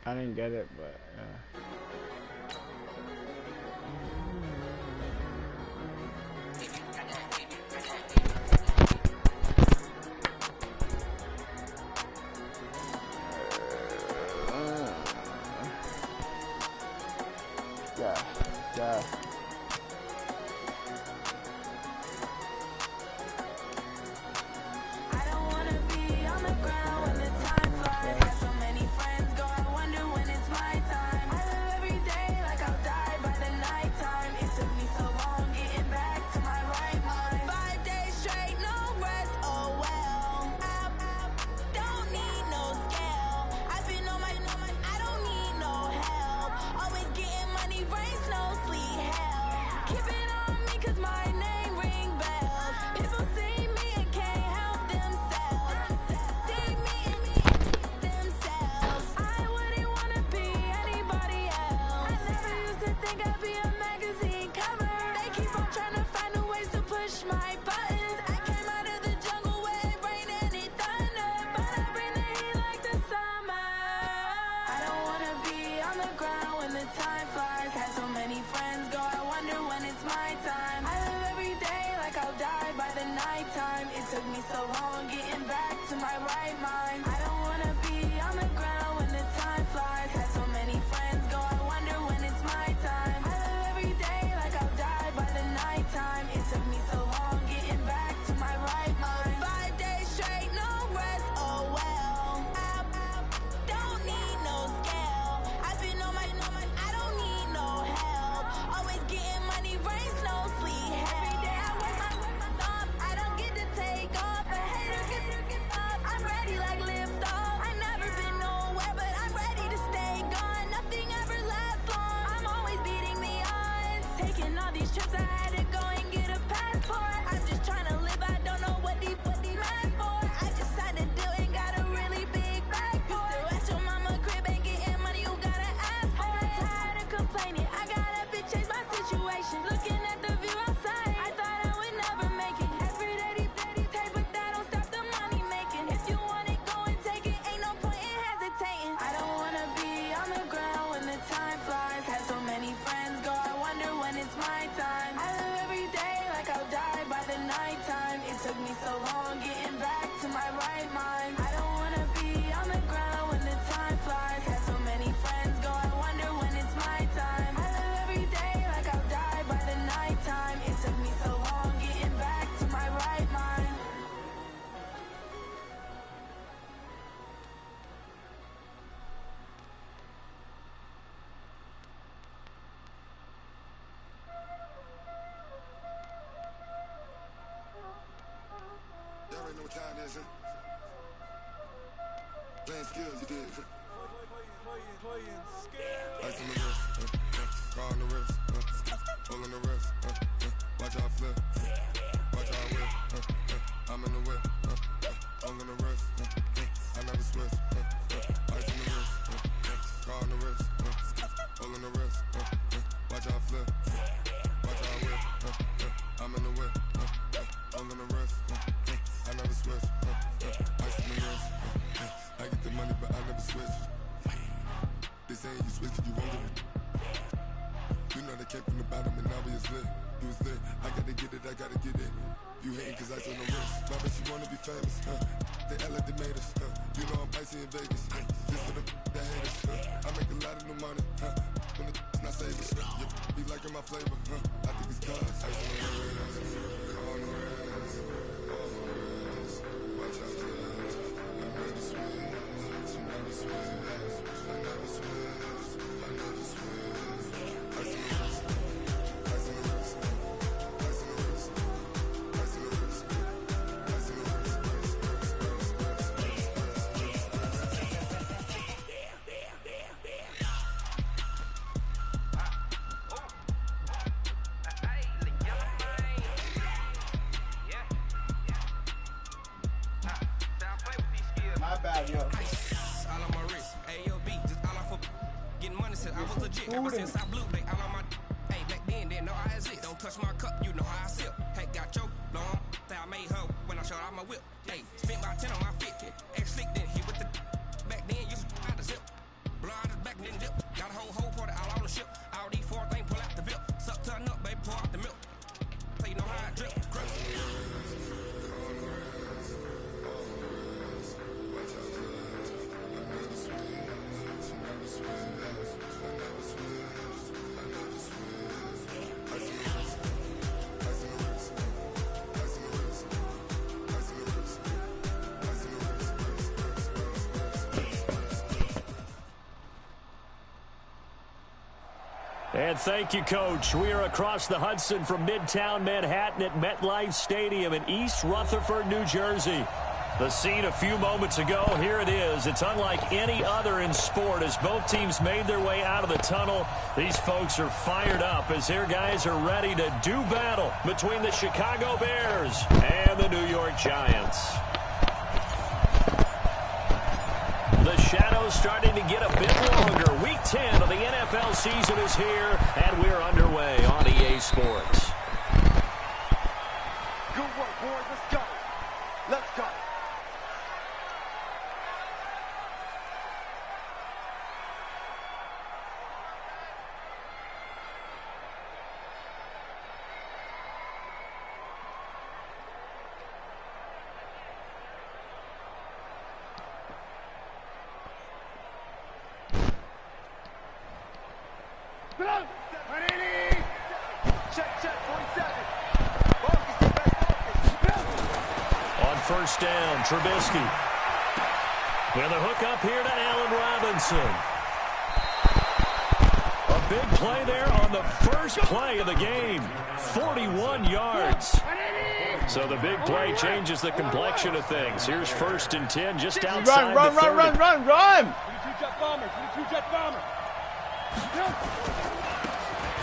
I didn't get it, but yeah. I don't wanna be on the ground when the time flies. Got so many friends go, I wonder when it's my time. I live every day like I'll die by the nighttime. It took me so long getting back to my right mind. 5 days straight, no rest, oh well. I don't need no scale. I've been on my, I don't need no help. Always getting money, rain, snow, sleet, hell. Keep it on me cause my name ring bells. People see me and can't help themselves. See me and themselves. I wouldn't wanna be anybody else. I never used to think I'd be a magazine cover. They keep on trying to find new ways to push my buttons. I came out of the jungle where it rained and it thundered, but I bring the heat like the summer. I don't wanna be on the ground when the time flies. Had so many friends go, I wonder when it's my time. I live every day like I'll die by the nighttime. It took me so long getting back to my right mind. I don't wanna be on the ground when the time flies. Had so many friends go, I wonder when it's my time. I live every day like I'll die by the nighttime. It took me so long getting back to my right mind. 5 days straight, no rest, oh well. I don't need no scale. I've been on my, I don't need no help. Always getting money, rain, snow, sleet, hell. Every day I work my thumb, I don't get to take off. A hater get up, I'm ready like lift already know what time it is, huh? Playing skills, you did. Ice on the wrist, car on the wrist, hole on the wrist, watch how I flip, watch how I whip, I'm in the whip, hole on the wrist, I never switch, ice on the wrist, car on the wrist, hole on the wrist, watch how I flip, watch how I whip, I'm in the whip, hole on the wrist, I never switch, ice on the wrist, I get the money but I never switch. They saying you switch it, you won't get it. You know they came from the bottom and now we is lit. You was lit, I gotta get it, I gotta get it. You hating cause ice on the wrist. My bitch, you wanna be famous, They act like they made us, You know I'm icy in Vegas, Just for the that hate us, I make a lot of new money, When the not save us, be liking my flavor, I think it's cause ice on the wrist, on the wrist, on the wrist. Watch out, cuz I never switch, you never switch. I never switch, I never switch. Ice on the wrist, ice on the wrist, ice on the wrist, ice on the wrist, ice on the My bad, yo. All on my wrist, AOB, just all off of getting money since I was legit. Ever since I blew, they all on my. Hey, back then, didn't know I exist. Don't touch my cup, you know how I sip. Hey, got your long, say I made her when I showed out my whip. Hey, spent my 10 on my 50. Ex-slick, then he with the. Back then, used to out the zip. Blow out his back, then dip. Got a whole party all on the ship. All these four things, pull out the VIP. Suck, turn up, baby, pour out the milk. So you know how I drip. Grip. And thank you, Coach. We are across the Hudson from Midtown Manhattan at MetLife Stadium in East Rutherford, New Jersey. The scene a few moments ago, here it is. It's unlike any other in sport as both teams made their way out of the tunnel. These folks are fired up as their guys are ready to do battle between the Chicago Bears and the New York Giants. The shadow's starting to get a bit longer. Week 10 of the NFL season is here, and we're underway on EA Sports. Good work, boys. Let's go. Let's go. Check, 47. Focus, On first down, Trubisky. With a hook up here to Allen Robinson. A big play there on the first play of the game. 41 yards. So the big play changes the complexion of things. Here's first and 10 just outside Run. the 30. Two jet bomber.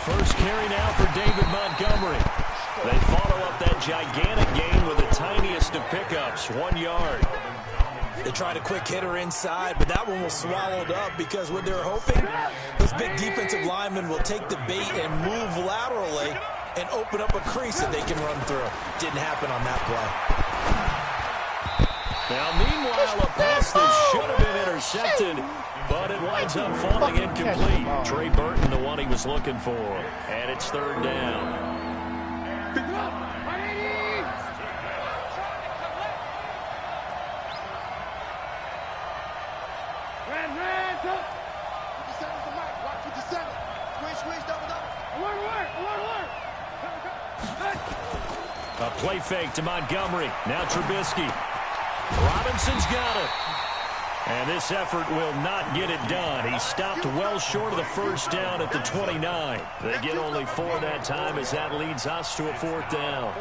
First carry now for David Montgomery. They follow up that gigantic gain with the tiniest of pickups, 1 yard. They tried a quick hitter inside, but that one was swallowed up because what they're hoping, those big defensive linemen will take the bait and move laterally and open up a crease that they can run through. Didn't happen on that play. Now, meanwhile, a pass that should have been intercepted, but it winds up falling incomplete. Trey Burton, the one he was looking for. And it's third down. A play fake to Montgomery. Now Trubisky. Robinson's got it. And this effort will not get it done. He stopped well short of the first down at the 29. They get only 4 that time as that leads us to a 4th down.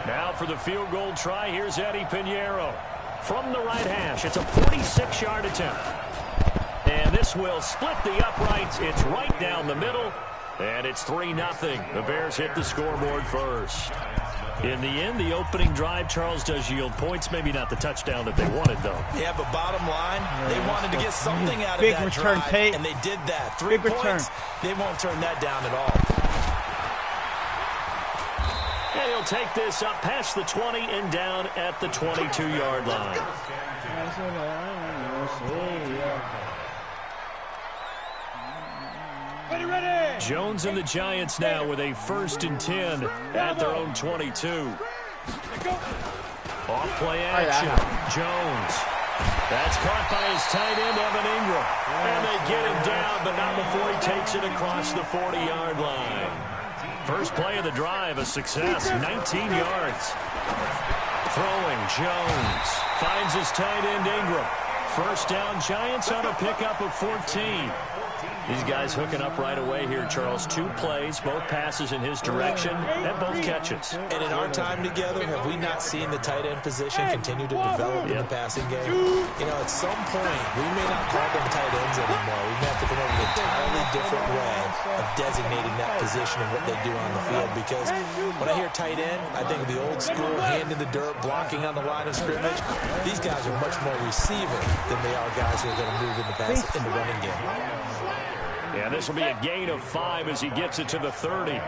Now for the field goal try, here's Eddie Pinheiro. From the right hash, it's a 46-yard attempt. And this will split the uprights. It's right down the middle. And it's 3-0. The Bears hit the scoreboard first. In the end, the opening drive, Charles, does yield points. Maybe not the touchdown that they wanted, though. Yeah, but bottom line, they wanted to get something out of Big that return, drive, Tate. and they did that. 3 Big points, return. They won't turn that down at all. And he'll take this up past the 20 and down at the 22-yard line. Jones and the Giants now with a 1st and 10 at their own 22. Off play action. Jones. That's caught by his tight end, Evan Ingram. And they get him down, but not before he takes it across the 40-yard line. First play of the drive, a success, 19 yards. Throwing, Jones. Finds his tight end, Ingram. First down, Giants on a pickup of 14. These guys hooking up right away here, Charles. 2 plays, both passes in his direction, and both catches. And in our time together, have we not seen the tight end position continue to develop in the passing game? You know, at some point, we may not call them tight ends anymore. We may have to come up with an entirely different way of designating that position and what they do on the field. Because when I hear tight end, I think of the old school, hand in the dirt, blocking on the line of scrimmage. These guys are much more receiver than they are guys who are going to move in the running game. Yeah, this will be a gain of 5 as he gets it to the 30.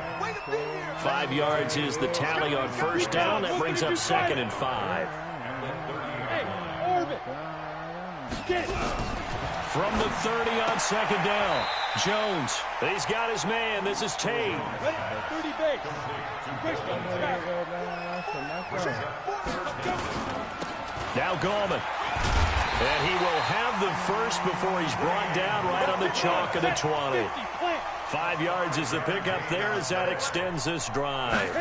5 yards is the tally on first down. That brings up 2nd and 5. From the 30 on 2nd down, Jones. He's got his man. This is Tate. Now Gallman. And he will have the first before he's brought down right on the chalk of the 20. 5 yards is the pickup there as that extends this drive.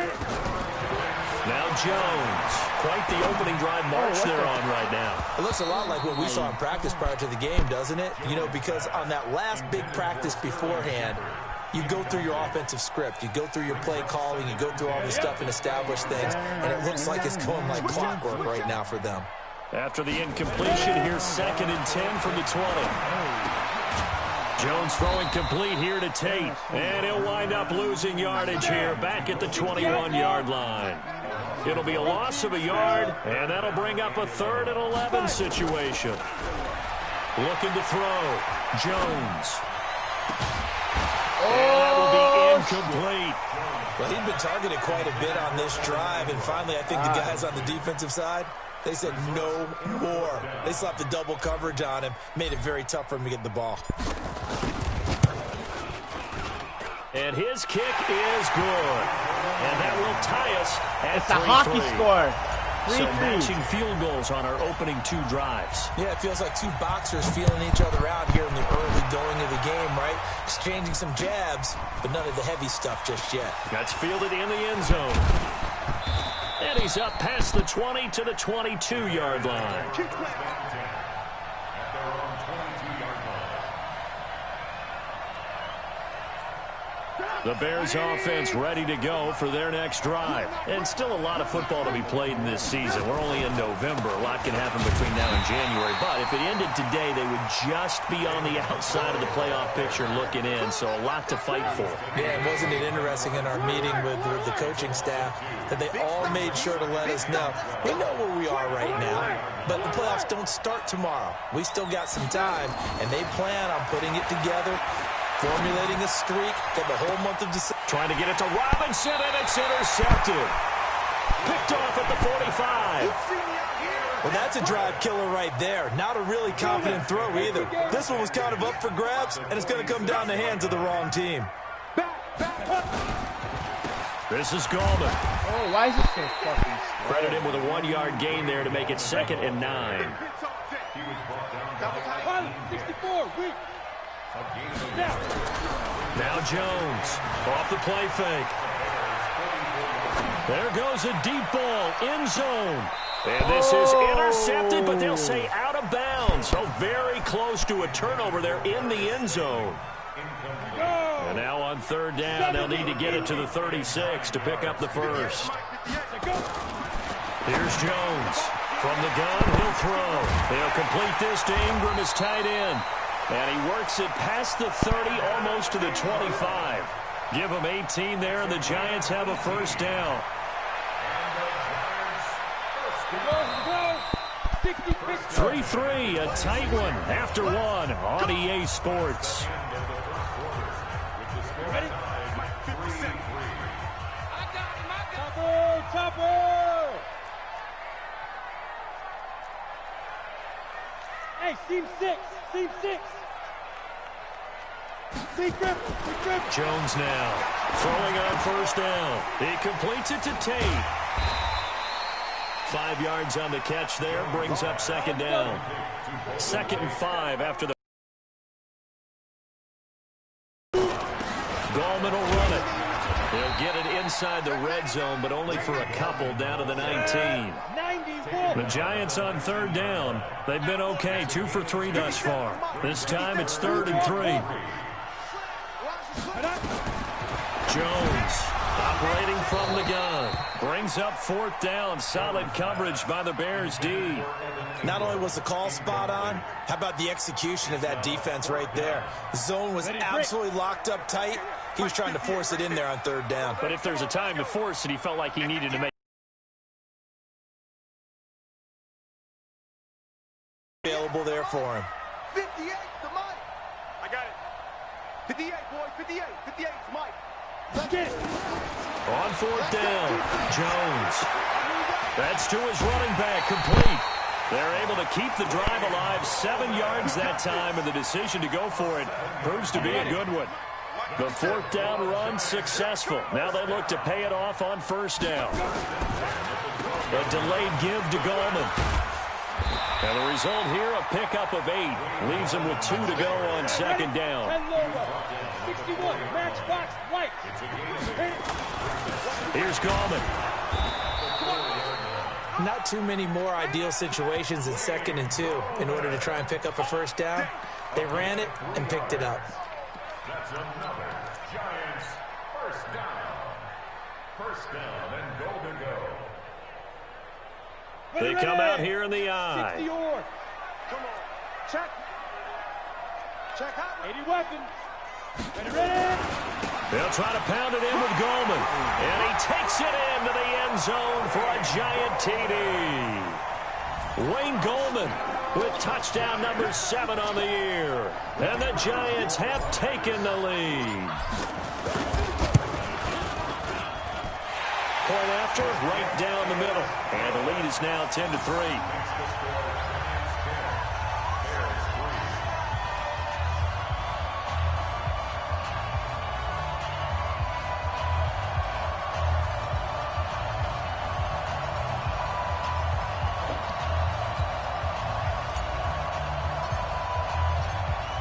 Now Jones. Quite the opening drive march they're on right now. It looks a lot like what we saw in practice prior to the game, doesn't it? You know, because on that last big practice beforehand, you go through your offensive script. You go through your play calling. You go through all this stuff and establish things. And it looks like it's going like clockwork right now for them. After the incompletion, here's 2nd and 10 from the 20. Jones throwing complete here to Tate. And he'll wind up losing yardage here back at the 21-yard line. It'll be a loss of a yard, and that'll bring up a 3rd and 11 situation. Looking to throw. Jones. And that will be incomplete. Well, he'd been targeted quite a bit on this drive, and finally I think the guys on the defensive side, they said no more. They slapped the double coverage on him, made it very tough for him to get the ball. And his kick is good. And that will tie us at 3-3. It's a hockey score. 3-3. So matching field goals on our opening 2 drives. Yeah, it feels like 2 boxers feeling each other out here in the early going of the game, right? Exchanging some jabs, but none of the heavy stuff just yet. That's fielded in the end zone. And he's up past the 20 to the 22-yard line. The Bears offense ready to go for their next drive. And still a lot of football to be played in this season. We're only in November. A lot can happen between now and January. But if it ended today, they would just be on the outside of the playoff picture looking in. So a lot to fight for. Yeah, wasn't it interesting in our meeting with the coaching staff that they all made sure to let us know. We know where we are right now, but the playoffs don't start tomorrow. We still got some time, and they plan on putting it together, formulating a streak, got the whole month of December. Trying to get it to Robinson, and it's intercepted. Picked off at the 45. Well, that's a drive killer right there. Not a really confident throw either. This one was kind of up for grabs, and it's going to come down the hands of the wrong team. This is Gallman. Oh, why is it so fucking slow? Credit him with a 1-yard gain there to make it 2nd and 9. Now Jones off the play fake. There goes a deep ball, end zone. And this is intercepted, but they'll say out of bounds. Jones. Oh, very close to a turnover there in the end zone. And now on third down, they'll need to get it to the 36 to pick up the first. Here's Jones. From the gun, he'll throw. They'll complete this to Ingram as tight end. And he works it past the 30, almost to the 25. Give him 18 there, and the Giants have a first down. 3-3, a tight one after one on EA Sports. Ready? Topper! Hey, seam 6. Jones now throwing on first down. He completes it to Tate. 5 yards on the catch there, brings up second down. 2nd and 5 after the. Gallman will run it. He'll get it inside the red zone, but only for a couple down to the 19. The Giants on third down. They've been okay, 2 for 3 thus far. This time it's 3rd and 3. Jones operating from the gun. Brings up 4th down. Solid coverage by the Bears D. Not only was the call spot on, how about the execution of that defense right there? The zone was absolutely locked up tight. He was trying to force it in there on third down. But if there's a time to force it, he felt like he needed to make available there for him. 58 to Mike. I got it. 58, boys. 58. 58 to Mike. Let's get it. On 4th down, Jones. That's to his running back, complete. They're able to keep the drive alive, 7 yards that time, and the decision to go for it proves to be a good one. The 4th down run successful. Now they look to pay it off on first down. A delayed give to Gallman. And the result here, a pickup of 8. Leaves him with 2 to go on second down. 61, matchbox, white. Here's Gallman. Not too many more ideal situations in 2nd and 2 in order to try and pick up a first down. They ran it and picked it up. That's another Giants first down. First down and goal to go. They come out here in the I. 60 or. Come on. Check. Check out. 80 weapons. Ready. They'll try to pound it in with Gallman. And he takes it into the end zone for a Giant TD. Wayne Gallman with touchdown number 7 on the year. And the Giants have taken the lead. Point after, right down the middle. And the lead is now 10-3.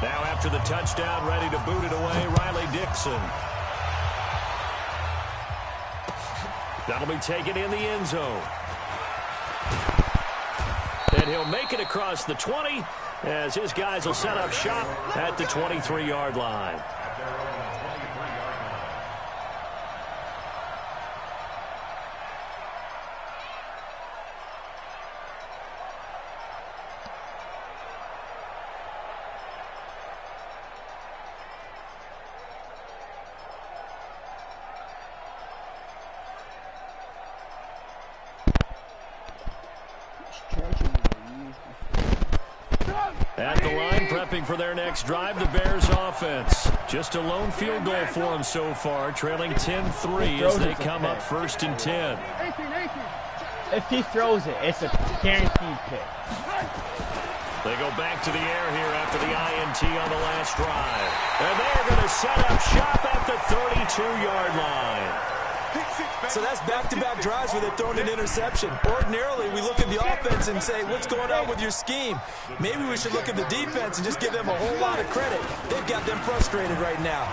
Now after the touchdown, ready to boot it away, Riley Dixon. That'll be taken in the end zone. And he'll make it across the 20 as his guys will set up shop at the 23-yard line. At the line, prepping for their next drive, the Bears offense. Just a lone field goal for them so far, trailing 10-3 as they come up 1st and 10. If he throws it, it's a guaranteed pick. They go back to the air here after the INT on the last drive. And they're going to set up shop at the 32-yard line. So that's back-to-back drives where they're throwing an interception. Ordinarily, we look at the offense and say, what's going on with your scheme? Maybe we should look at the defense and just give them a whole lot of credit. They've got them frustrated right now.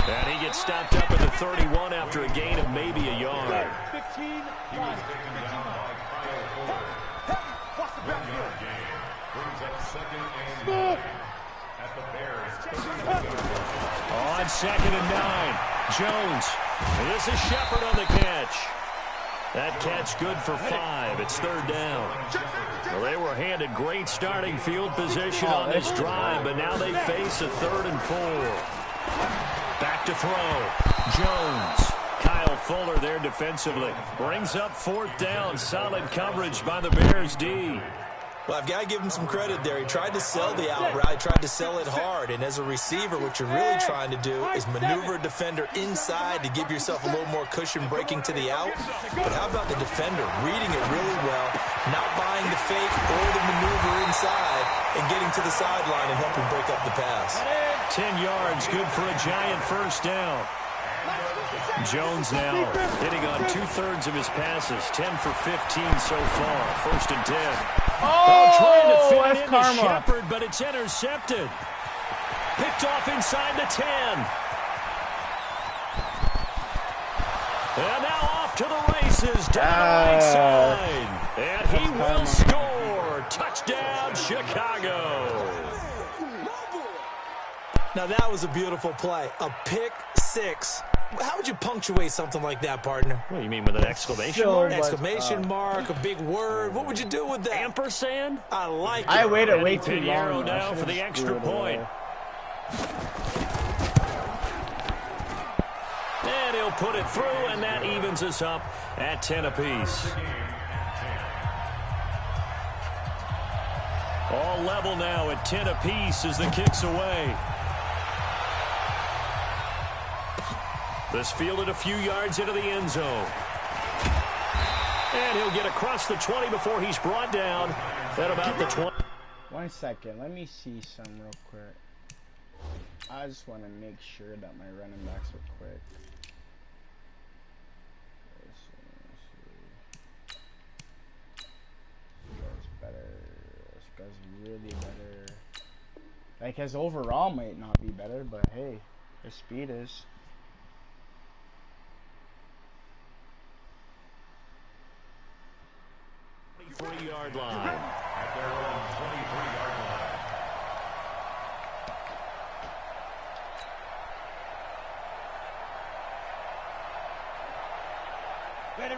And he gets stopped up at the 31 after a gain of maybe a yard. 15. He was taken down by Kyle Ford. Watch the backfield. brings up second and 9 at the Bears' 33-yard line. On second and 9, Jones. This is Shepard on the catch. That catch good for 5. It's third down. Well, they were handed great starting field position on this drive, but now they face a 3rd and 4. Back to throw. Jones. Kyle Fuller there defensively. Brings up 4th down. Solid coverage by the Bears D. Well, I've got to give him some credit there. He tried to sell the out route, tried to sell it hard. And as a receiver, what you're really trying to do is maneuver a defender inside to give yourself a little more cushion breaking to the out. But how about the defender reading it really well, not buying the fake or the maneuver inside, and getting to the sideline and helping break up the pass. 10 yards, good for a Giant first down. Jones now hitting on 2/3 of his passes, 10 for 15 so far. 1st and 10. Trying to fit it into Shepard, but it's intercepted. Picked off inside the 10. And now off to the races down the right side. And he will score. Touchdown, Chicago. Now that was a beautiful play. A pick 6. How would you punctuate something like that, partner? What do you mean, with an exclamation mark? Exclamation mark, a big word. What would you do with that? Ampersand? I like it. I waited way too long. Now for the extra point. And he'll put it through, and that evens us up at 10 apiece. All level now at 10 apiece as the kick's away. This fielded a few yards into the end zone. And he'll get across the 20 before he's brought down at about the 20. 1 second. Let me see some real quick. I just want to make sure that my running backs are quick. Let's see. This guy's better. This guy's really better. Like, his overall might not be better, but hey, his speed is. 23-yard line. At their own 23-yard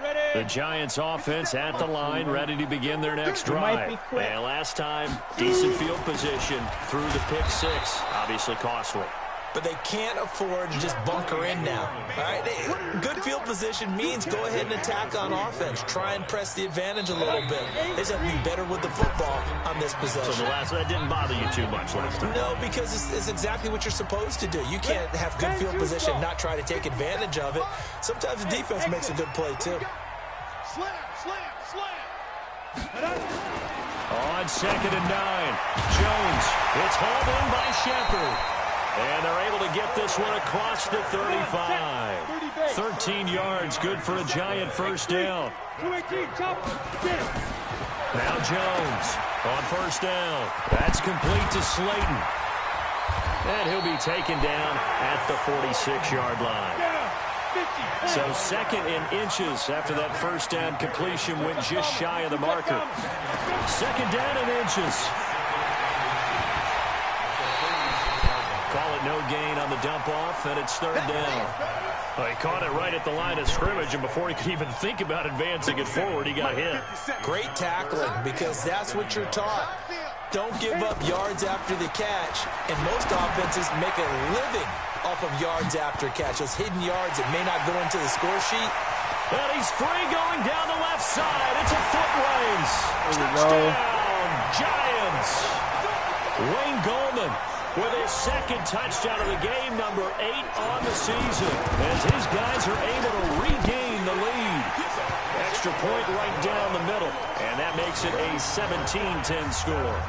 line. The Giants offense at the line, ready to begin their next drive. And last time, decent field position through the pick 6. Obviously costly. But they can't afford to just bunker in now. All right? Good field position means go ahead and attack on offense. Try and press the advantage a little bit. They just have to be better with the football on this possession. So that didn't bother you too much last time? No, because it's exactly what you're supposed to do. You can't have good field position and not try to take advantage of it. Sometimes the defense makes a good play, too. Slam, slam, slam. On second and 9, Jones. It's hauled in by Shepard. And they're able to get this one across the 35. 13 yards, good for a Giant first down. Now Jones on first down. That's complete to Slayton. And he'll be taken down at the 46-yard line. So 2nd and inches after that first down completion went just shy of the marker. 2nd down and inches. Call it no gain on the dump off, and it's 3rd down. Well, he caught it right at the line of scrimmage, and before he could even think about advancing it forward, he got hit. Great tackling, because that's what you're taught. Don't give up yards after the catch, and most offenses make a living off of yards after catch. Those hidden yards that may not go into the score sheet. And he's free going down the left side. It's a foot race. Touchdown, Giants. Wayne Goldman with his 2nd touchdown of the game, number 8 on the season, as his guys are able to regain the lead. Extra point right down the middle, and that makes it a 17-10 score.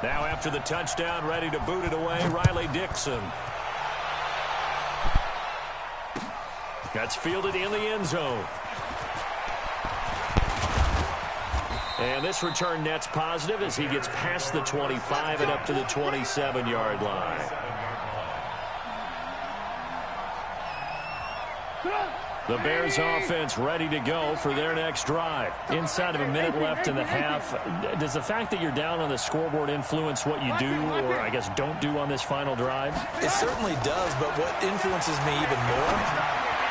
Now after the touchdown, ready to boot it away, Riley Dixon. That's fielded in the end zone. And this return net's positive as he gets past the 25 and up to the 27-yard line. The Bears offense ready to go for their next drive. Inside of a minute left in the half, does the fact that you're down on the scoreboard influence what you do or, I guess, don't do on this final drive? It certainly does, but what influences me even more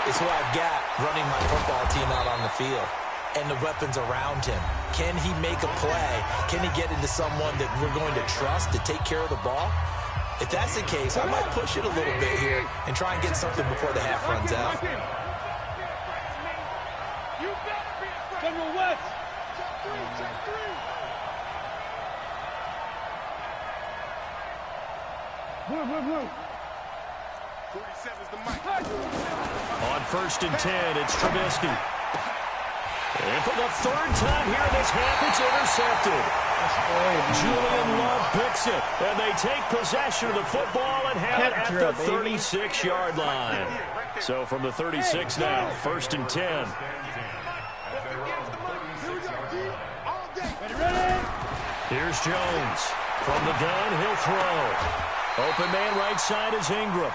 is who I've got running my football team out on the field and the weapons around him. Can he make a play? Can he get into someone that we're going to trust to take care of the ball? If that's the case, I might push it a little bit here and try and get something before the half runs out. General West. Blue. 47's the mic. On 1st and 10, it's Trubisky. And for the third time here in this half, it's intercepted. Julian Love picks it, and they take possession of the football and have it at the 36-yard line. So from the 36 now, 1st and 10. Here's Jones. From the gun, he'll throw. Open man right side is Ingram.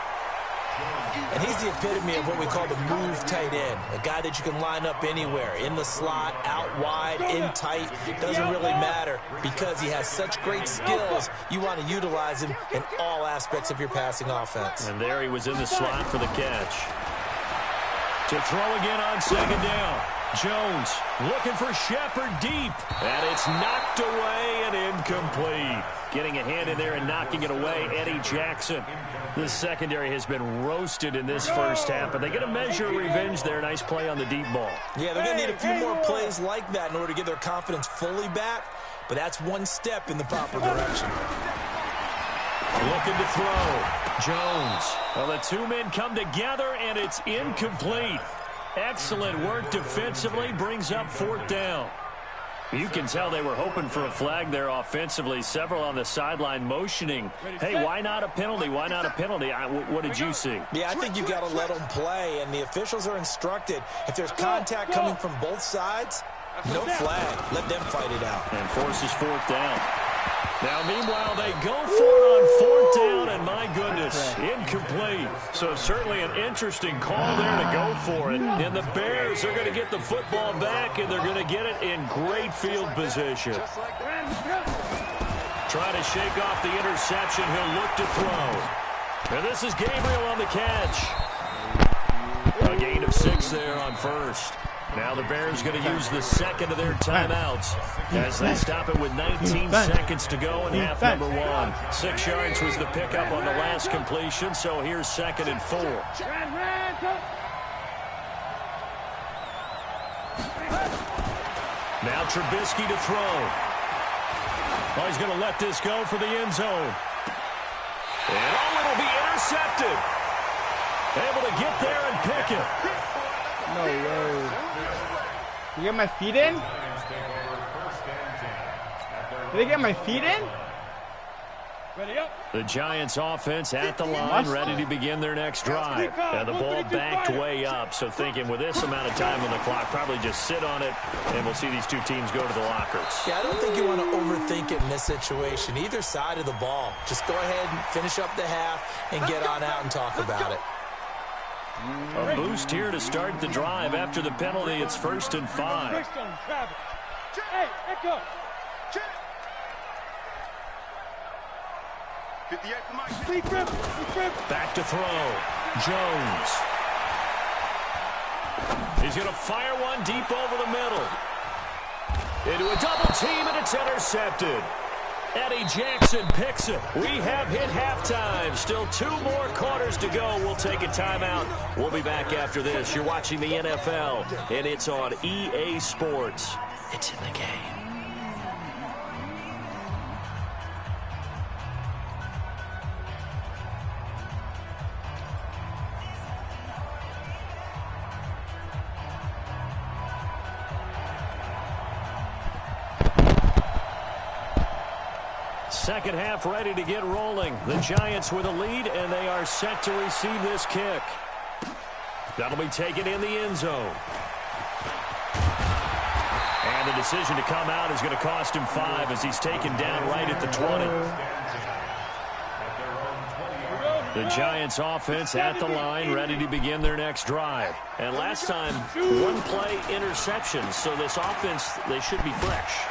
And he's the epitome of what we call the move tight end. A guy that you can line up anywhere, in the slot, out wide, in tight. It doesn't really matter because he has such great skills. You want to utilize him in all aspects of your passing offense. And there he was in the slot for the catch. To throw again on 2nd down. Jones looking for Shepard deep. And it's knocked away and incomplete. Getting a hand in there and knocking it away, Eddie Jackson. This secondary has been roasted in this first half, but they get a measure of revenge there. Nice play on the deep ball. Yeah, they're going to need a few more plays like that in order to get their confidence fully back, but that's one step in the proper direction. Looking to throw. Jones. Well, the two men come together, and it's incomplete. Excellent work defensively, brings up 4th down. You can tell they were hoping for a flag there offensively. Several on the sideline motioning, hey, why not a penalty? Why not a penalty? What did you see? Yeah, I think you got to let them play, and the officials are instructed. If there's contact coming from both sides, no flag. Let them fight it out. And forces 4th down. Now, meanwhile, they go for it on 4th down, and my goodness, incomplete. So certainly an interesting call there to go for it. And the Bears are going to get the football back, and they're going to get it in great field position. Trying to shake off the interception. He'll look to throw. And this is Gabriel on the catch. A gain of 6 there on 1st. Now the Bears going to use the second of their timeouts as they stop it with 19 seconds to go in half number 1. 6 yards was the pickup on the last completion, so here's 2nd and 4. Now Trubisky to throw. Oh, he's going to let this go for the end zone. And it'll be intercepted. Able to get there and pick it. No way. You get my feet in? Did I get my feet in? The Giants offense at the line, ready to begin their next drive. And the ball backed way up, so thinking with this amount of time on the clock, probably just sit on it, and we'll see these two teams go to the lockers. Yeah, I don't think you want to overthink it in this situation. Either side of the ball. Just go ahead and finish up the half and get on out and talk about it. A boost here to start the drive. After the penalty, it's 1st and 5. Hey, Echo. 58 for Mike. Back to throw. Jones. He's going to fire one deep over the middle. Into a double team, and it's intercepted. Eddie Jackson picks it. We have hit halftime. Still 2 more quarters to go. We'll take a timeout. We'll be back after this. You're watching the NFL, and it's on EA Sports. It's in the game. Second half ready to get rolling. The Giants with a lead, and they are set to receive this kick. That'll be taken in the end zone. And the decision to come out is going to cost him 5 as he's taken down right at the 20. The Giants offense at the line, ready to begin their next drive. And last time, one-play interceptions, so this offense, they should be fresh.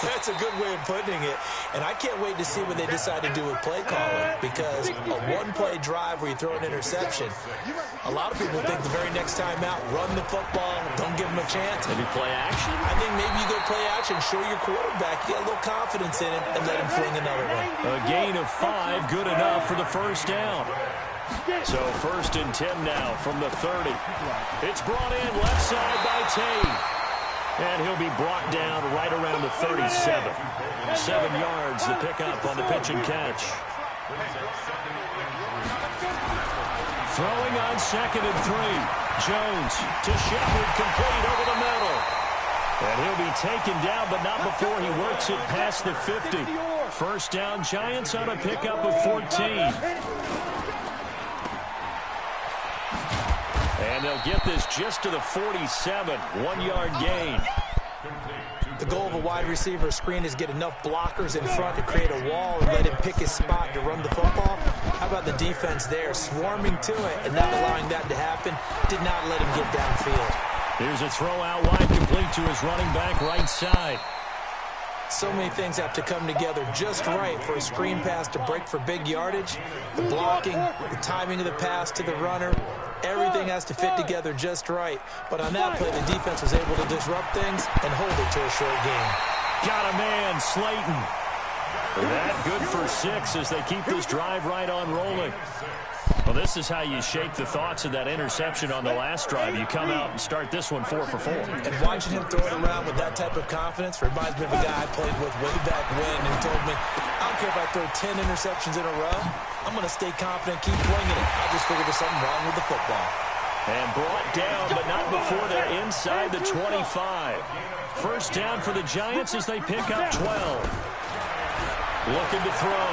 That's a good way of putting it. And I can't wait to see what they decide to do with play calling, because a one-play drive where you throw an interception, a lot of people think the very next time out, run the football, don't give them a chance. Maybe play action? I think maybe you go play action, show your quarterback, get a little confidence in him, and let him fling another one. A gain of 5, good enough for the first down. So 1st and 10 now from the 30. It's brought in left side by Tate. And he'll be brought down right around the 37. 7 yards the pickup on the pitch and catch. Throwing on 2nd and 3. Jones to Shepard, complete over the middle. And he'll be taken down, but not before he works it past the 50. First down, Giants on a pickup of 14. And they'll get this just to the 47. 1-yard gain. The goal of a wide receiver screen is get enough blockers in front to create a wall and let him pick his spot to run the football. How about the defense there, swarming to it and not allowing that to happen? Did not let him get downfield. Here's a throw out wide, complete to his running back right side. So many things have to come together just right for a screen pass to break for big yardage. The blocking, the timing of the pass to the runner, everything has to fit together just right. But on that play, the defense was able to disrupt things and hold it to a short game. Got a man, Slayton. That good for 6 as they keep this drive right on rolling. Well, this is how you shake the thoughts of that interception on the last drive. You come out and start this one 4 for 4. And watching him throw it around with that type of confidence reminds me of a guy I played with way back when and told me, I don't care if I throw 10 interceptions in a row, I'm going to stay confident, keep winging it. I just figured there's something wrong with the football. And brought down, but not before they're inside the 25. First down for the Giants as they pick up 12. Looking to throw.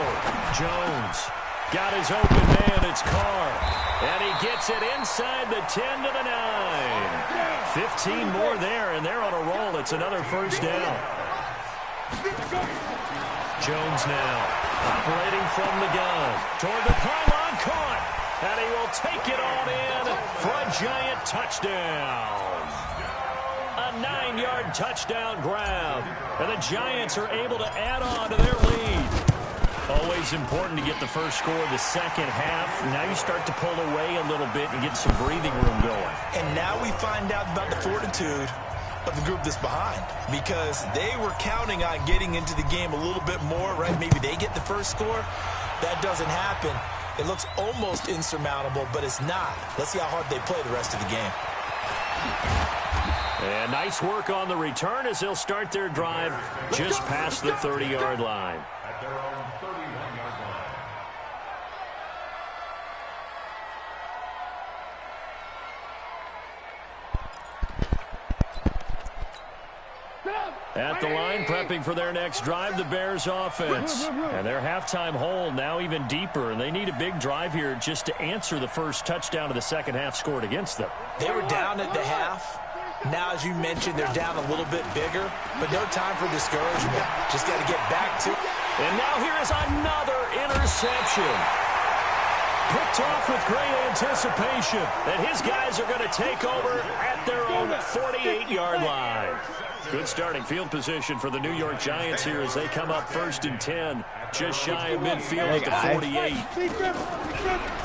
Jones. Got his open man, it's Carr. And he gets it inside the 10 to the 9. 15 more there, and they're on a roll. It's another first down. Jones now, operating from the gun. Toward the pylon, caught. And he will take it on in for a Giant touchdown. A 9-yard touchdown grab. And the Giants are able to add on to their lead. Always important to get the first score of the second half. Now you start to pull away a little bit and get some breathing room going. And now we find out about the fortitude of the group that's behind, because they were counting on getting into the game a little bit more, right? Maybe they get the first score. That doesn't happen. It looks almost insurmountable, but it's not. Let's see how hard they play the rest of the game. And nice work on the return as they'll start their drive just past the 30-yard line. At their own 31-yard line. At the line, prepping for their next drive, the Bears offense. And their halftime hole now even deeper, and they need a big drive here just to answer the first touchdown of the second half scored against them. They were down at the half. Now, as you mentioned, they're down a little bit bigger, but no time for discouragement. Just got to get back to it. And now here is another interception. Picked off with great anticipation. And his guys are going to take over at their own 48-yard line. Good starting field position for the New York Giants here as they come up 1st and 10. Just shy of midfield at the 48.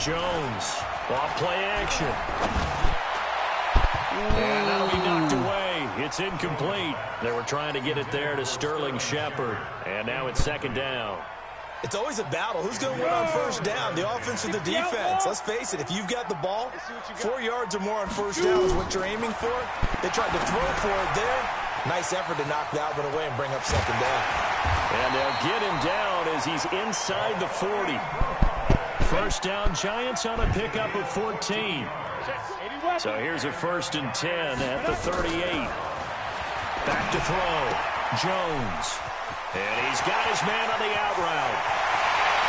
Jones, off play action. And that'll be knocked away. It's incomplete. They were trying to get it there to Sterling Shepard. And now it's 2nd down. It's always a battle. Who's going to win on first down, the offense or the defense? Let's face it, if you've got the ball, 4 yards or more on first down is what you're aiming for. They tried to throw for it there. Nice effort to knock that one away and bring up 2nd down. And they'll get him down as he's inside the 40. First down, Giants on a pickup of 14. So here's a 1st and 10 at the 38. Back to throw. Jones. And he's got his man on the out route.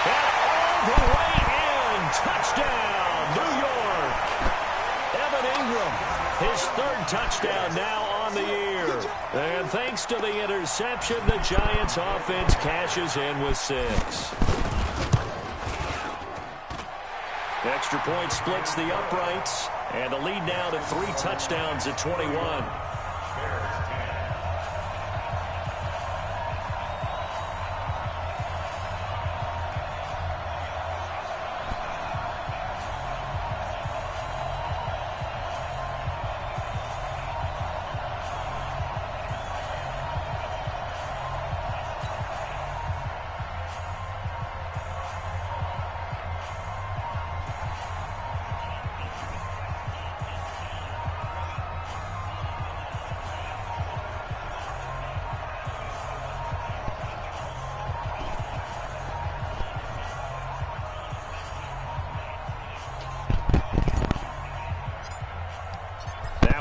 And all the way in. Touchdown, New York. Evan Ingram, his third touchdown now on the year. And thanks to the interception, the Giants offense cashes in with 6. Extra point splits the uprights, and the lead now to 3 touchdowns at 21.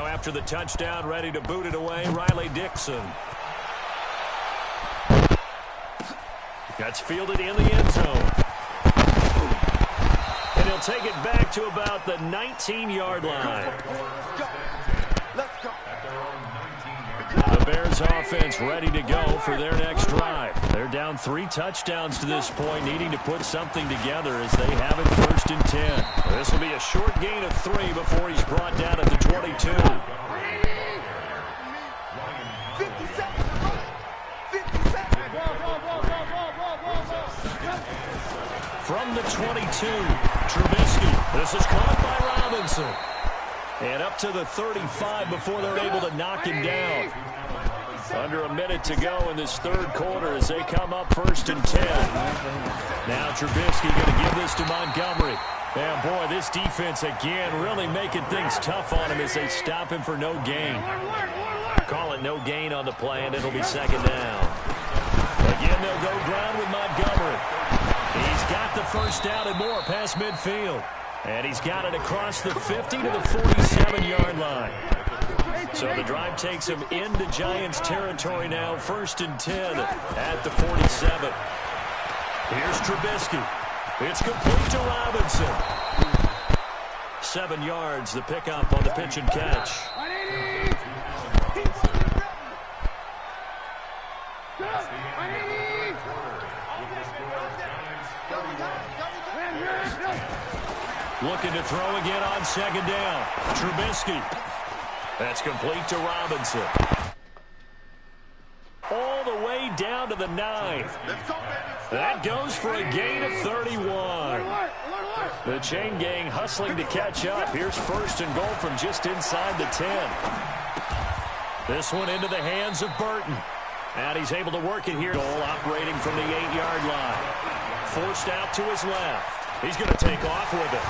After the touchdown, ready to boot it away, Riley Dixon. That's fielded in the end zone. And he'll take it back to about the 19-yard line. Let's go. The Bears offense ready to go for their next drive. They're down 3 touchdowns to this point, needing to put something together as they have it 1st and 10. This will be a short gain of 3 before he's brought down at the 22. 50 seconds to run. 50 seconds. From the 22, Trubisky. This is caught by Robinson. And up to the 35 before they're able to knock him down. Under a minute to go in this third quarter as they come up 1st and 10. Now Trubisky going to give this to Montgomery. And boy, this defense again really making things tough on him as they stop him for no gain. Call it no gain on the play, and it'll be 2nd down. Again, they'll go ground with Montgomery. He's got the 1st down and more past midfield. And he's got it across the 50 to the 47-yard line. So the drive takes him into Giants territory now, 1st and 10 at the 47. Here's Trubisky. It's complete to Robinson. 7 yards, the pickup on the pitch and catch. Looking to throw again on 2nd down. Trubisky. That's complete to Robinson. All the way down to the 9. That goes for a gain of 31. The chain gang hustling to catch up. Here's 1st and goal from just inside the 10. This one into the hands of Burton. And he's able to work it here. Goal operating from the 8-yard line. Forced out to his left. He's going to take off with it.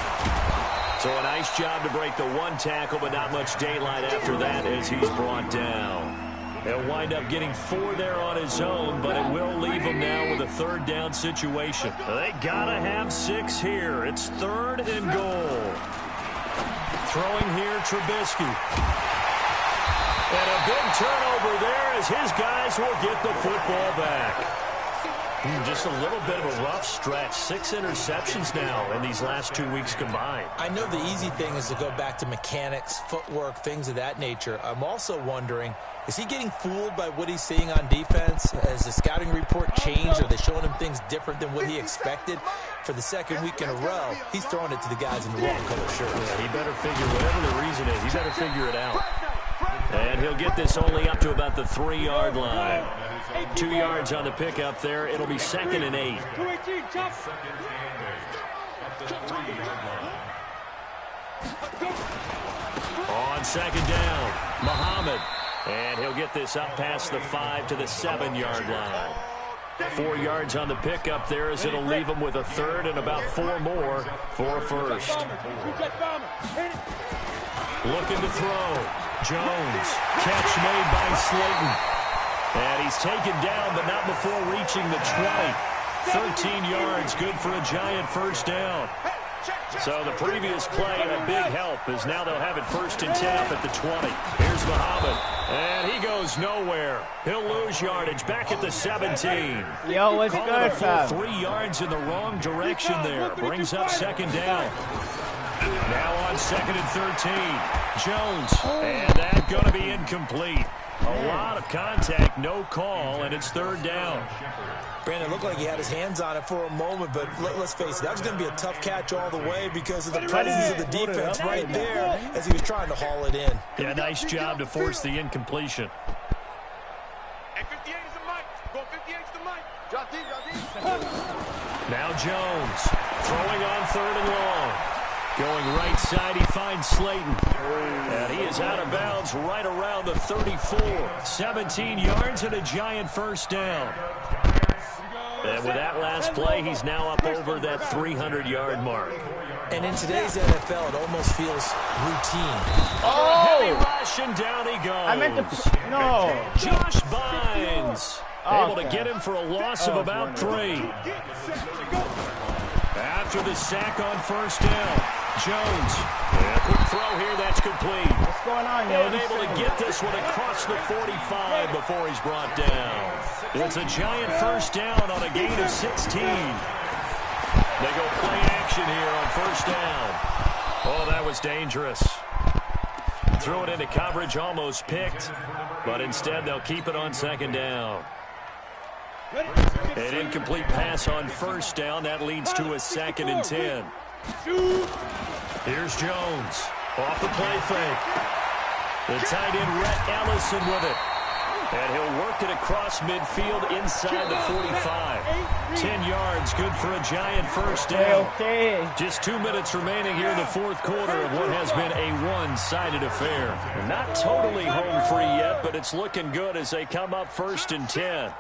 So a nice job to break the 1 tackle, but not much daylight after that as he's brought down. He'll wind up getting 4 there on his own, but it will leave him now with a 3rd down situation. They got to have 6 here. It's 3rd and goal. Throwing here, Trubisky. And a big turnover there as his guys will get the football back. Just a little bit of a rough stretch. 6 interceptions now in these last 2 weeks combined. I know the easy thing is to go back to mechanics, footwork, things of that nature. I'm also wondering, is he getting fooled by what he's seeing on defense? Has the scouting report changed? Are they showing him things different than what he expected? For the 2nd week in a row, he's throwing it to the guys in the wrong color shirts. Yeah, he better figure, whatever the reason is, he better figure it out. And he'll get this only up to about the 3-yard line. 2 yards on the pickup there. It'll be 2nd and 8. On 2nd down, Muhammad. And he'll get this up past the 5 to the 7-yard line. 4 yards on the pickup there as it'll leave him with a 3rd and about 4 more for a 1st. Looking to throw. Jones. Catch made by Slayton. And he's taken down, but not before reaching the 20. 13 yards, good for a Giant 1st down. So the previous play, a big help, as now they'll have it 1st and 10 up at the 20. Here's Muhammad, and he goes nowhere. He'll lose yardage back at the 17. Yo, what's good, fam? 3 yards in the wrong direction there. Brings up 2nd down. Now on 2nd and 13. Jones, and that's going to be incomplete. A lot of contact, no call, and it's 3rd down. Brandon, looked like he had his hands on it for a moment, but let's face it, that was going to be a tough catch all the way because of the presence of the defense right there as he was trying to haul it in. Yeah, nice job to force the incompletion. And 58 is the mic. Go 58 is the mic. Drop deep, drop deep. Now Jones, throwing on 3rd and long. Going right side, he finds Slayton. And he is out of bounds right around the 34. 17 yards and a giant 1st down. And with that last play, he's now up over that 300-yard mark. And in today's NFL, it almost feels routine. Heavy rush, and down he goes. I meant to... No. Josh Bynes. Able to get him for a loss of about 3. After the sack on 1st down, Jones. Yeah, quick throw here, that's complete. What's going on, yo? And able to get this one across the 45 before he's brought down. It's a giant 1st down on a gain of 16. They go play action here on 1st down. Oh, that was dangerous. Threw it into coverage, almost picked. But instead, they'll keep it on 2nd down. An incomplete pass on 1st down. That leads to a 2nd and 10. Here's Jones. Off the play fake. The tight end, Rhett Ellison, with it. And he'll work it across midfield inside the 45. 10 yards, good for a giant 1st down. Okay. Just 2 minutes remaining here in the 4th quarter of what has been a one-sided affair. Not totally home free yet, but it's looking good as they come up 1st and 10.